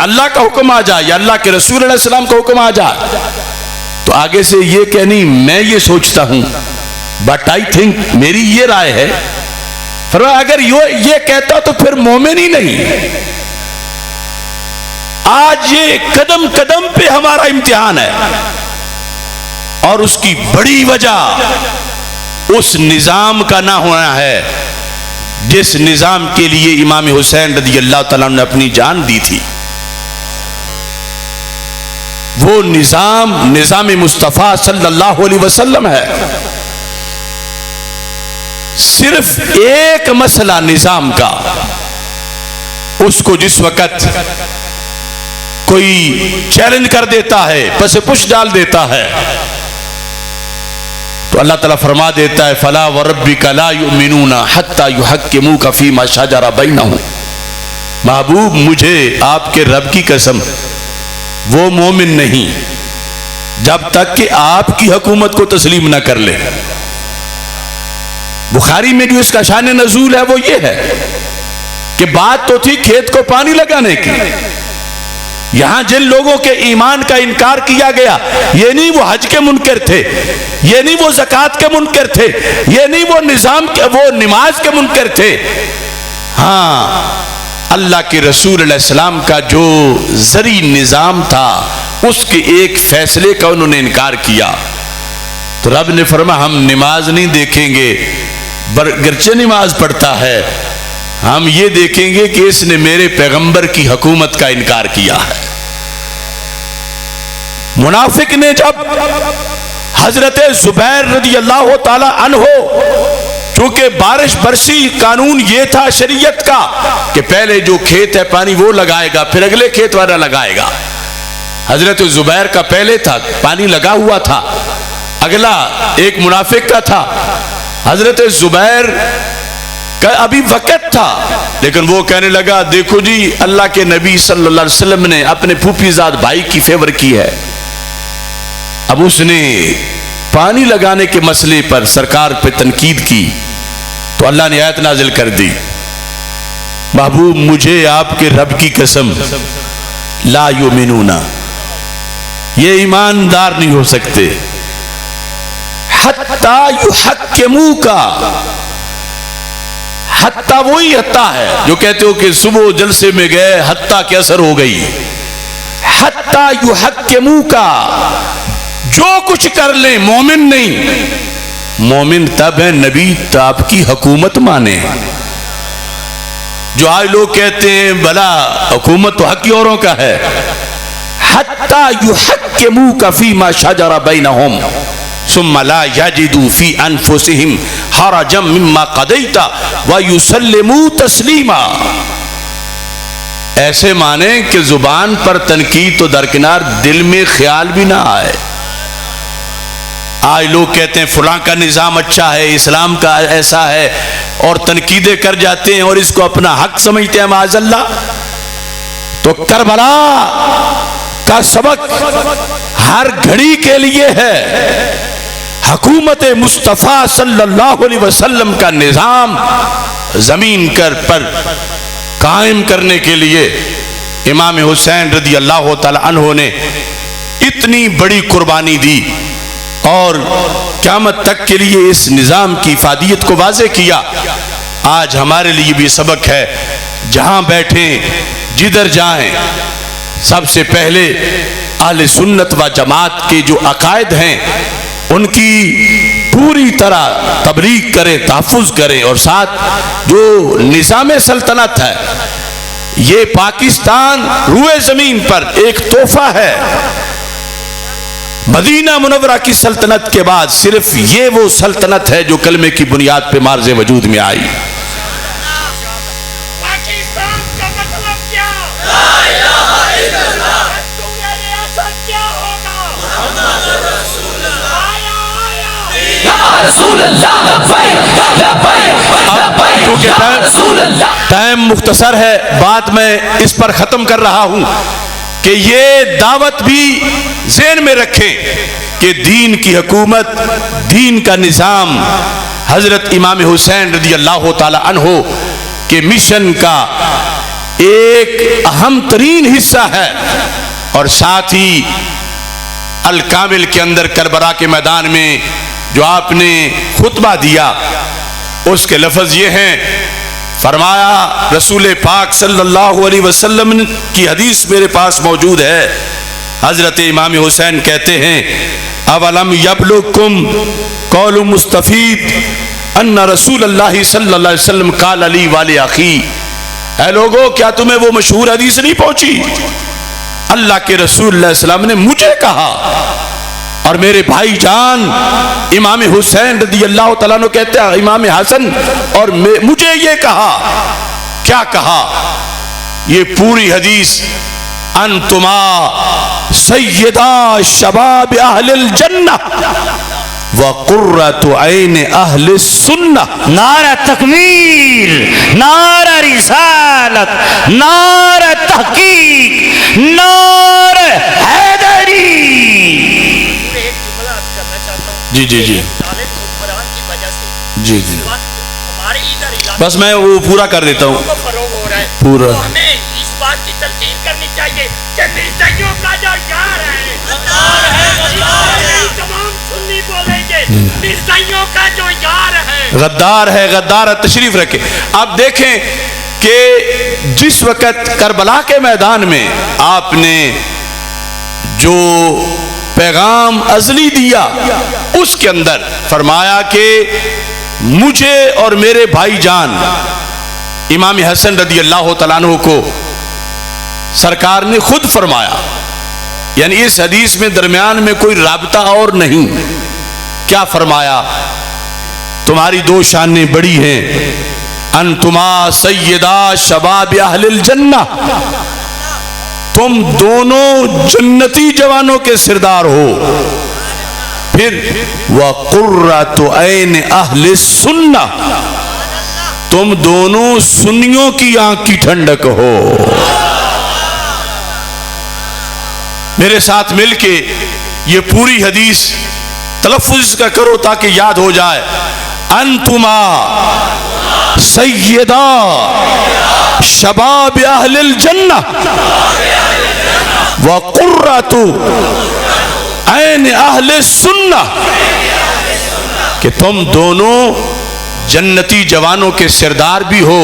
اللہ کا حکم آ جائے یا اللہ کے رسول علیہ السلام کا حکم آ جائے تو آگے سے یہ کہنی میں یہ سوچتا ہوں بٹ آئی تھنک، میری یہ رائے ہے۔ فرمایا اگر یہ کہتا تو پھر مومن ہی نہیں۔ آج یہ قدم قدم پہ ہمارا امتحان ہے اور اس کی بڑی وجہ اس نظام کا نہ ہونا ہے جس نظام کے لیے امام حسین رضی اللہ تعالیٰ نے اپنی جان دی تھی۔ وہ نظام مصطفیٰ صلی اللہ علیہ وسلم ہے. صرف ایک مسئلہ نظام کا، اس کو جس وقت کوئی چیلنج کر دیتا ہے، پس پش ڈال دیتا ہے، تو اللہ تعالیٰ فرما دیتا ہے فَلَا وَرَبِّكَ لَا يُؤْمِنُونَ حَتَّى يُحَكِّمُوكَ فِي مَا شَجَرَ بَيْنَهُمْ. محبوب مجھے آپ کے رب کی قسم، وہ مومن نہیں جب تک کہ آپ کی حکومت کو تسلیم نہ کر لے. بخاری میں جو اس کا شان نزول ہے وہ یہ ہے کہ بات تو تھی کھیت کو پانی لگانے کی، یہاں جن لوگوں کے ایمان کا انکار کیا گیا، یہ نہیں وہ حج کے منکر تھے، یہ نہیں وہ زکوٰۃ کے منکر تھے، یہ نہیں وہ نماز کے منکر تھے. ہاں، اللہ کے رسول علیہ السلام کا جو زرعی نظام تھا اس کے ایک فیصلے کا انہوں نے انکار کیا. تو رب نے فرمایا ہم نماز نہیں دیکھیں گے گرچہ نماز پڑھتا ہے، ہم یہ دیکھیں گے کہ اس نے میرے پیغمبر کی حکومت کا انکار کیا ہے. منافق نے جب حضرت زبیر رضی اللہ تعالی عنہ، چونکہ بارش برسی قانون یہ تھا شریعت کا کہ پہلے جو کھیت ہے پانی وہ لگائے گا، پھر اگلے کھیت والا لگائے گا. حضرت زبیر کا پہلے تھا، پانی لگا ہوا تھا، اگلا ایک منافق کا تھا. حضرت زبیر کا ابھی وقت تھا، لیکن وہ کہنے لگا دیکھو جی اللہ کے نبی صلی اللہ علیہ وسلم نے اپنے پھوپھی زاد بھائی کی فیور کی ہے. اب اس نے پانی لگانے کے مسئلے پر سرکار پہ تنقید کی تو اللہ نے آیت نازل کر دی محبوب مجھے آپ کے رب کی قسم لا یؤمنون، یہ ایماندار نہیں ہو سکتے حتی یحکموک. حتی وہی حتی ہے جو کہتے ہو کہ صبح جلسے میں گئے حتی کے اثر ہو گئی. حتی یحکموک، جو کچھ کر لیں مومن نہیں. مومن تب ہے نبی تو آپ کی حکومت مانے. جو آج لوگ کہتے ہیں بھلا حکومت تو حق اوروں کا ہے. حتی یحکموک فیما شجر بینہم ثم لا یجدوا فی انفسہم حرجا مما قضیت ویسلموا تسلیما. ایسے مانیں کہ زبان پر تنقید تو درکنار، دل میں خیال بھی نہ آئے. آج لوگ کہتے ہیں فلاں کا نظام اچھا ہے، اسلام کا ایسا ہے، اور تنقیدیں کر جاتے ہیں اور اس کو اپنا حق سمجھتے ہیں معاذ اللہ. تو کربلا کا سبق ہر گھڑی کے لیے ہے. حکومت مصطفیٰ صلی اللہ علیہ وسلم کا نظام زمین پر قائم کرنے کے لیے امام حسین رضی اللہ تعالی عنہ نے اتنی بڑی قربانی دی اور قیامت تک کے لیے اس نظام کی افادیت کو واضح کیا. آج ہمارے لیے بھی سبق ہے، جہاں بیٹھیں جدھر جائیں سب سے پہلے اہل سنت و جماعت کے جو عقائد ہیں ان کی پوری طرح تبلیغ کریں، تحفظ کریں، اور ساتھ جو نظام سلطنت ہے یہ پاکستان روئے زمین پر ایک تحفہ ہے. مدینہ منورہ کی سلطنت کے بعد صرف یہ وہ سلطنت ہے جو کلمے کی بنیاد پہ مارز وجود میں آئی. پاکستان کا مطلب کیا؟ لا الہ الا اللہ. ریاست کیا ہوگا؟ محمد رسول اللہ. یا رسول اللہ لبیک لبیک لبیک یا رسول اللہ. ٹائم مختصر ہے، بات میں اس پر ختم کر رہا ہوں کہ یہ دعوت بھی ذہن میں رکھیں کہ دین کی حکومت، دین کا نظام حضرت امام حسین رضی اللہ تعالی عنہ کے مشن کا ایک اہم ترین حصہ ہے. اور ساتھ ہی الکامل کے اندر کربلا کے میدان میں جو آپ نے خطبہ دیا اس کے لفظ یہ ہیں، فرمایا رسول پاک صلی اللہ علیہ وسلم کی حدیث میرے پاس موجود ہے. حضرت امام حسین کہتے ہیں اولم یبلغکم قول مستفید ان رسول اللہ صلی اللہ علیہ وسلم قال علی والی اخی. اے لوگو کیا تمہیں وہ مشہور حدیث نہیں پہنچی اللہ کے رسول اللہ علیہ السلام نے مجھے کہا اور میرے بھائی جان امام حسین رضی اللہ تعالیٰ عنہ کہتے ہیں امام حسن اور مجھے یہ کہا. کیا کہا؟ یہ پوری حدیث انتما سیدہ شباب اہل الجنہ وقرۃ عین اہل السنہ. نعرہ تکبیر، نعرہ رسالت، نعرہ تحقیق، نعرہ حیدری. ایک جملہ عرض کرنا چاہتا ہوں. جی جی جی ظالم حکمران کی وجہ سے جی جی اس وقت ہمارے ادھر علاقے بس میں وہ پورا کر دیتا ہوں کو فروغ ہو رہا ہے. پورا. تو ہمیں اس بات کی تلقین کرنی چاہیے کہ مرزائیوں کا جو یار ہے تمام سنی بولیں گے مرزائیوں کا جو یار ہے غدار ہے، غدار ہے. تشریف رکھے. آپ دیکھیں کہ جس وقت کربلا کے میدان میں آپ نے جو پیغام ازلی دیا اس کے اندر فرمایا کہ مجھے اور میرے بھائی جان امام حسن رضی اللہ تعالیٰ عنہ کو سرکار نے خود فرمایا، یعنی اس حدیث میں درمیان میں کوئی رابطہ اور نہیں. کیا فرمایا؟ تمہاری دو شانیں بڑی ہیں، انتما سیدہ شباب اہل الجنہ، تم دونوں جنتی جوانوں کے سردار ہو. پھر وقرۃ عین اہل السنہ، تم دونوں سنیوں کی آنکھ کی ٹھنڈک ہو. میرے ساتھ مل کے یہ پوری حدیث تلفظ کا کرو تاکہ یاد ہو جائے. انتما سیدہ شباب اہل الجنہ وقرۃ عین اہل السنہ، کہ تم دونوں جنتی جوانوں کے سردار بھی ہو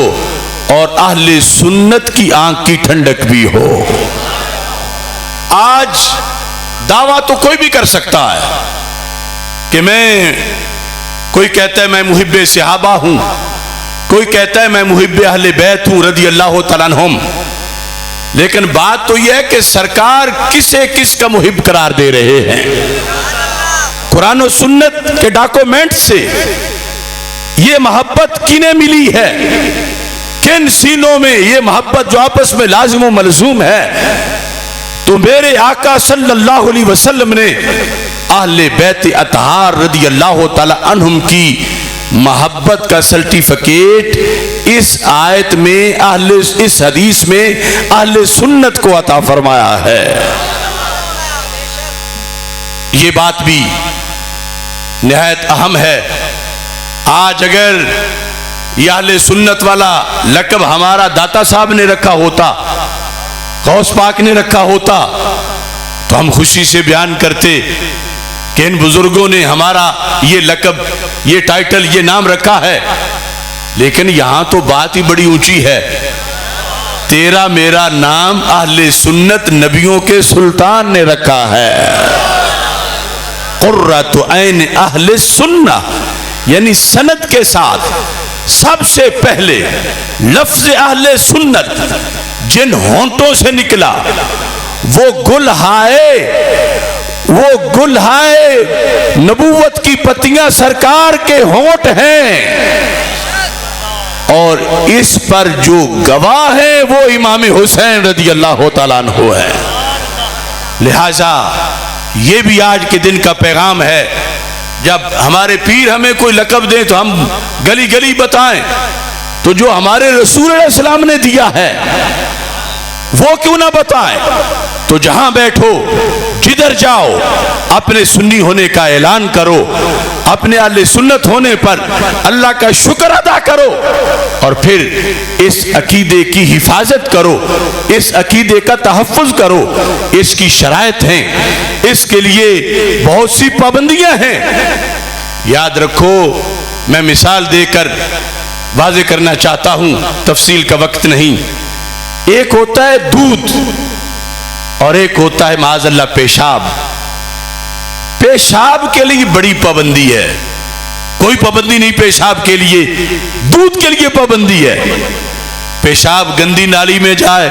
اور اہل سنت کی آنکھ کی ٹھنڈک بھی ہو. آج دعویٰ تو کوئی بھی کر سکتا ہے کہ میں، کوئی کہتا ہے میں محب صحابہ ہوں، کوئی کہتا ہے میں محب اہل بیت ہوں رضی اللہ تعالیٰ عنہم، لیکن بات تو یہ ہے کہ سرکار کسے کس کا محب قرار دے رہے ہیں. قرآن و سنت کے ڈاکومنٹ سے یہ محبت کنہیں ملی ہے، کن سینوں میں یہ محبت جو آپس میں لازم و ملزوم ہے. تو میرے آقا صلی اللہ علیہ وسلم نے اہل بیت اطہار رضی اللہ تعالی عنہم کی محبت کا سرٹیفکیٹ اس آیت میں اس حدیث میں اہل سنت کو عطا فرمایا ہے. یہ بات بھی نہایت اہم ہے. آج اگر یہ اہل سنت والا لقب ہمارا داتا صاحب نے رکھا ہوتا، غوث پاک نے رکھا ہوتا، تو ہم خوشی سے بیان کرتے کہ ان بزرگوں نے ہمارا یہ لقب، یہ ٹائٹل، یہ نام رکھا ہے. لیکن یہاں تو بات ہی بڑی اونچی ہے. تیرا میرا نام اہل سنت نبیوں کے سلطان نے رکھا ہے. قرۃ عین اہل سنہ، یعنی سند کے ساتھ سب سے پہلے لفظ اہل سنت جن ہونٹوں سے نکلا وہ گل ہائے نبوت کی پتیاں سرکار کے ہونٹ ہیں، اور اس پر جو گواہ ہیں وہ امام حسین رضی اللہ تعالیٰ عنہ ہے. لہذا یہ بھی آج کے دن کا پیغام ہے. جب ہمارے پیر ہمیں کوئی لقب دیں تو ہم گلی گلی بتائیں، تو جو ہمارے رسول علیہ السلام نے دیا ہے وہ کیوں نہ بتائیں. تو جہاں بیٹھو، جدھر جاؤ، اپنے سنی ہونے کا اعلان کرو، اپنے اہل سنت ہونے پر اللہ کا شکر ادا کرو، اور پھر اس عقیدے کی حفاظت کرو، اس عقیدے کا تحفظ کرو. اس کی شرائط ہیں، اس کے لیے بہت سی پابندیاں ہیں. یاد رکھو، میں مثال دے کر واضح کرنا چاہتا ہوں، تفصیل کا وقت نہیں. ایک ہوتا ہے دودھ اور ایک ہوتا ہے معاذ اللہ پیشاب. پیشاب کے لیے بڑی پابندی ہے، کوئی پابندی نہیں پیشاب کے لیے، دودھ کے لیے پابندی ہے. پیشاب گندی نالی میں جائے،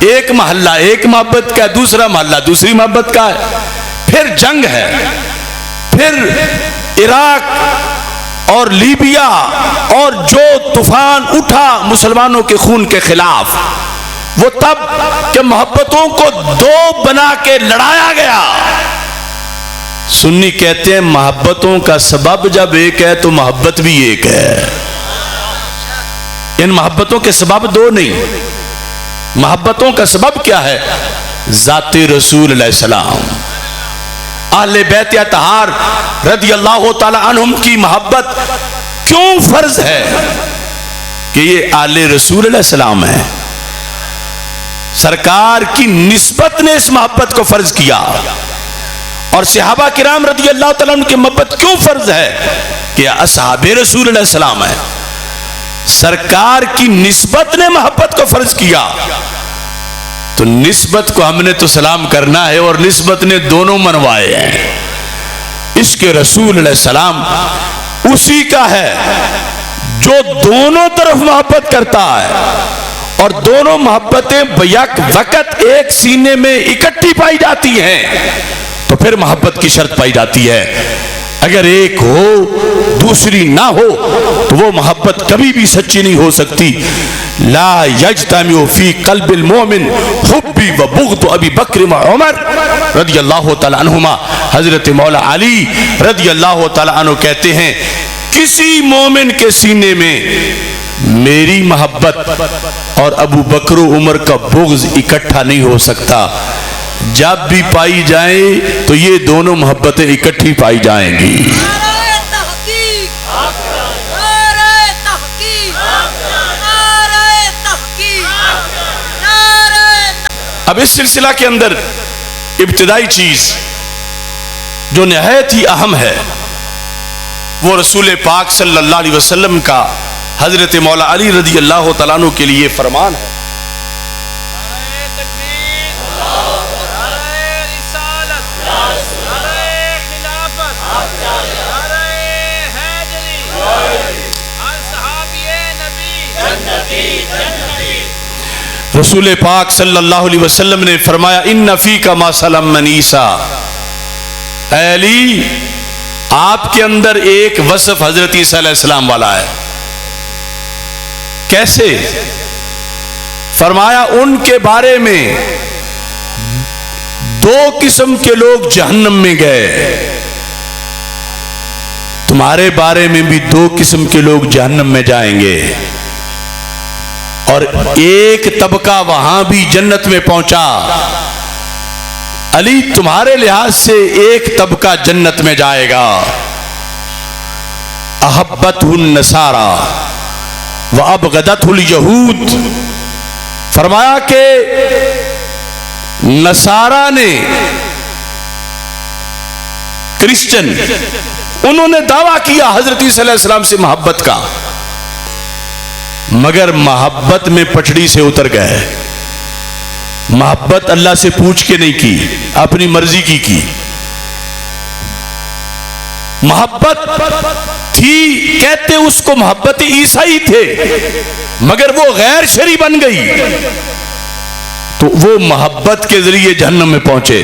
ایک محلہ ایک محبت کا ہے، دوسرا محلہ دوسری محبت کا ہے، پھر جنگ ہے، پھر عراق اور لیبیا اور جو طوفان اٹھا مسلمانوں کے خون کے خلاف، وہ تب کہ محبتوں کو دو بنا کے لڑایا گیا۔ سنی کہتے ہیں محبتوں کا سبب جب ایک ہے تو محبت بھی ایک ہے۔ ان محبتوں کے سبب دو نہیں، محبتوں کا سبب کیا ہے؟ ذات رسول علیہ السلام، اہل بیت اطہار رضی اللہ تعالی عنہم کی محبت کیوں فرض ہے؟ کہ یہ اہل رسول علیہ السلام ہے، سرکار کی نسبت نے اس محبت کو فرض کیا۔ اور صحابہ کرام رضی اللہ تعالیٰ عنہ کی محبت کیوں فرض ہے؟ کہ اصحاب رسول علیہ السلام ہے، سرکار کی نسبت نے محبت کو فرض کیا۔ تو نسبت کو ہم نے تو سلام کرنا ہے، اور نسبت نے دونوں منوائے ہیں۔ عشق رسول علیہ السلام اسی کا ہے جو دونوں طرف محبت کرتا ہے، اور دونوں محبتیں بیک وقت ایک سینے میں اکٹھی پائی جاتی ہیں تو پھر محبت کی شرط پائی جاتی ہے۔ اگر ایک ہو دوسری نہ ہو تو وہ محبت کبھی بھی سچی نہیں ہو سکتی۔ لا یجتمع فی قلب المومن حبی و بغض ابی بکر و عمر رضی اللہ تعالی عنہما۔ حضرت مولا علی رضی اللہ تعالی عنہ کہتے ہیں کسی مومن کے سینے میں میری محبت اور ابو بکر و عمر کا بغض اکٹھا نہیں ہو سکتا، جب بھی پائی جائیں تو یہ دونوں محبتیں اکٹھی پائی جائیں گی۔ اب اس سلسلہ کے اندر ابتدائی چیز جو نہایت ہی اہم ہے وہ رسول پاک صلی اللہ علیہ وسلم کا حضرت مولا علی رضی اللہ تعالیٰ عنہ کے لیے فرمان ہے۔ رسول پاک صلی اللہ علیہ وسلم نے فرمایا ان فیک ما سلم من عیسیٰ، اے علی آپ کے اندر ایک وصف حضرت عیسیٰ علیہ السلام والا ہے۔ کیسے؟ فرمایا ان کے بارے میں دو قسم کے لوگ جہنم میں گئے، تمہارے بارے میں بھی دو قسم کے لوگ جہنم میں جائیں گے، اور ایک طبقہ وہاں بھی جنت میں پہنچا۔ علی تمہارے لحاظ سے ایک طبقہ جنت میں جائے گا، احبتہ النصارى وابغضتہ الیہود۔ فرمایا کہ نصارہ نے، کرسچن، انہوں نے دعویٰ کیا حضرت عیسیٰ علیہ السلام سے محبت کا، مگر محبت میں پٹڑی سے اتر گئے۔ محبت اللہ سے پوچھ کے نہیں کی، اپنی مرضی کی۔ محبت تھی، کہتے اس کو محبت عیسائی تھے، مگر وہ غیر شرعی بن گئی تو وہ محبت کے ذریعے جہنم میں پہنچے۔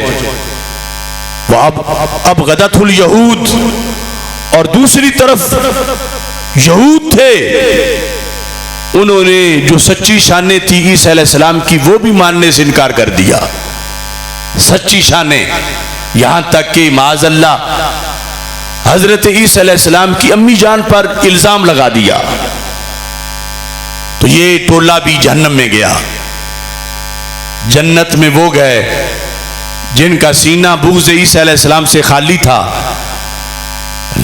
وہ اب غدت الیہود، اور دوسری طرف یہود تھے، انہوں نے جو سچی شانیں تھی عیسیٰ علیہ السلام کی وہ بھی ماننے سے انکار کر دیا۔ سچی شانیں، یہاں تک کہ معاذ اللہ حضرت عیسیٰ علیہ السلام کی امی جان پر الزام لگا دیا، تو یہ ٹولہ بھی جہنم میں گیا۔ جنت میں وہ گئے جن کا سینہ بغض عیسیٰ علیہ السلام سے خالی تھا،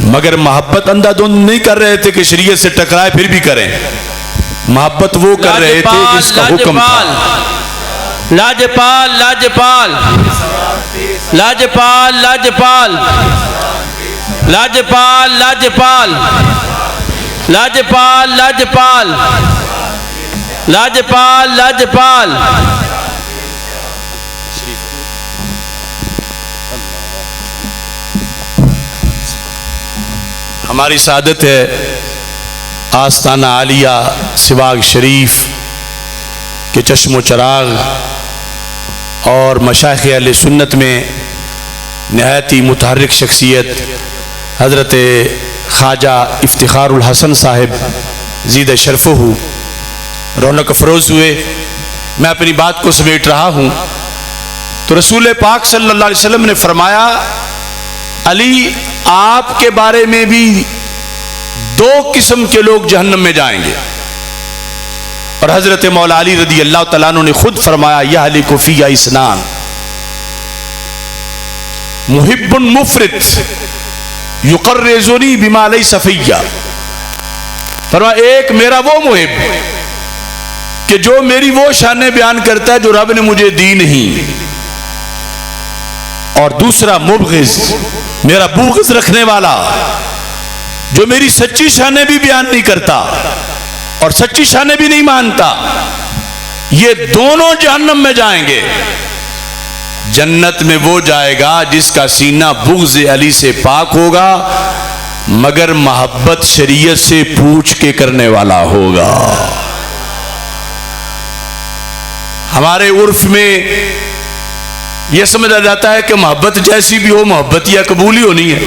مگر محبت اندھا دھند نہیں کر رہے تھے کہ شریعت سے ٹکرائے پھر بھی کریں، محبت وہ کر رہے تھے جس کا حکم تھا۔ لاجپال لاجپال لاجپال لاجپال لاجپال لاجپال لاجپال لاجپال لاجپال لاجپال۔ ہماری سعادت ہے آستانہ عالیہ سواگ شریف کے چشم و چراغ اور مشائخ اہل سنت میں نہایت ہی متحرک شخصیت حضرت خواجہ افتخار الحسن صاحب زیدہ شرفہ رونق افروز ہوئے. میں اپنی بات کو سمیٹ رہا ہوں تو رسول پاک صلی اللہ علیہ وسلم نے فرمایا علی آپ کے بارے میں بھی 2 قسم کے لوگ جہنم میں جائیں گے. اور حضرت مولا علی رضی اللہ تعالیٰ عنہ نے خود فرمایا یہلک فی اثنان محب مفرط یقرزنی بما لیس فی. فرمایا ایک میرا وہ محب کہ جو میری وہ شانیں بیان کرتا ہے جو رب نے مجھے دی نہیں، اور دوسرا مبغض میرا بغض رکھنے والا جو میری سچی شانیں بھی بیان نہیں کرتا اور سچی شانیں بھی نہیں مانتا. یہ دونوں جہنم میں جائیں گے. جنت میں وہ جائے گا جس کا سینہ بغض علی سے پاک ہوگا مگر محبت شریعت سے پوچھ کے کرنے والا ہوگا. ہمارے عرف میں یہ سمجھا جاتا ہے کہ محبت جیسی بھی ہو محبت یا قبولی ہونی ہے.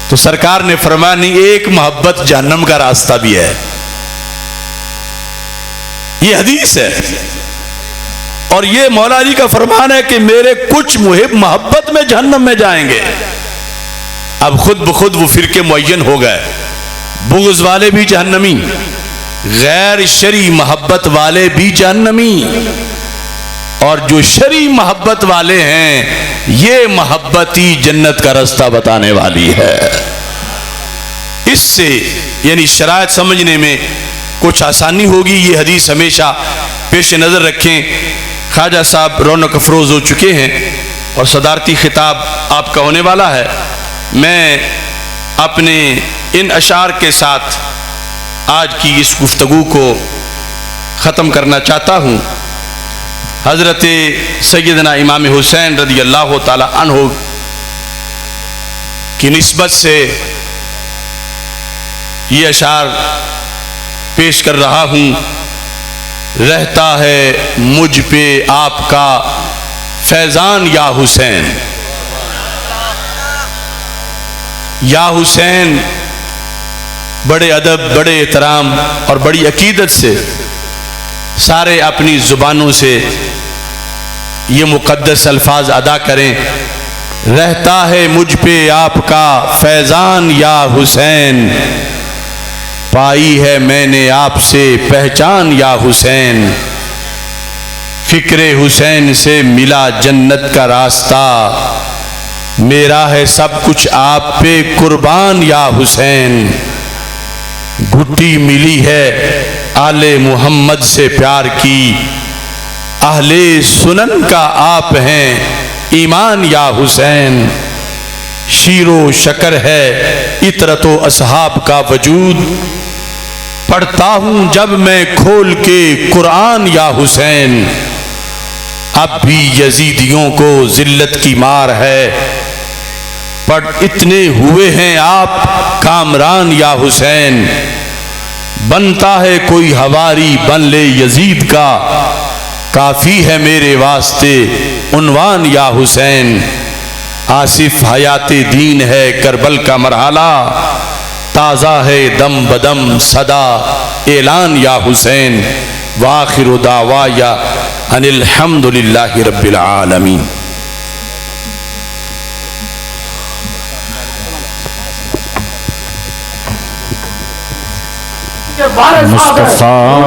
تو سرکار نے فرمایا نہیں، ایک محبت جہنم کا راستہ بھی ہے. یہ حدیث ہے اور یہ مولا علی کا فرمان ہے کہ میرے کچھ محب محبت میں جہنم میں جائیں گے. اب خود بخود وہ فرقے معین ہو گئے. بغض والے بھی جہنمی، غیر شرعی محبت والے بھی جہنمی، اور جو شرعی محبت والے ہیں یہ محبت ہی جنت کا راستہ بتانے والی ہے. اس سے یعنی شرائط سمجھنے میں کچھ آسانی ہوگی. یہ حدیث ہمیشہ پیش نظر رکھیں. خواجہ صاحب رونق افروز ہو چکے ہیں اور صدارتی خطاب آپ کا ہونے والا ہے. میں اپنے ان اشعار کے ساتھ آج کی اس گفتگو کو ختم کرنا چاہتا ہوں. حضرت سیدنا امام حسین رضی اللہ تعالی عنہ کی نسبت سے یہ اشعار پیش کر رہا ہوں. رہتا ہے مجھ پہ آپ کا فیضان یا حسین. یا حسین بڑے ادب، بڑے احترام اور بڑی عقیدت سے سارے اپنی زبانوں سے یہ مقدس الفاظ ادا کریں. رہتا ہے مجھ پہ آپ کا فیضان یا حسین، پائی ہے میں نے آپ سے پہچان یا حسین. فکر حسین سے ملا جنت کا راستہ، میرا ہے سب کچھ آپ پہ قربان یا حسین. گھٹی ملی ہے آل محمد سے پیار کی، اہل سنن کا آپ ہیں ایمان یا حسین. شیر و شکر ہے عطرت و اصحاب کا وجود، پڑھتا ہوں جب میں کھول کے قرآن یا حسین. اب بھی یزیدیوں کو ذلت کی مار ہے، پر اتنے ہوئے ہیں آپ کامران یا حسین. بنتا ہے کوئی ہواری بن لے یزید کا، کافی ہے میرے واسطے عنوان یا حسین. آصف حیات دین ہے کربل کا مرحلہ، تازہ ہے دم بدم صدا اعلان یا حسین. وآخر دعوایا ان الحمد للہ رب العالمین. مصطفیٰ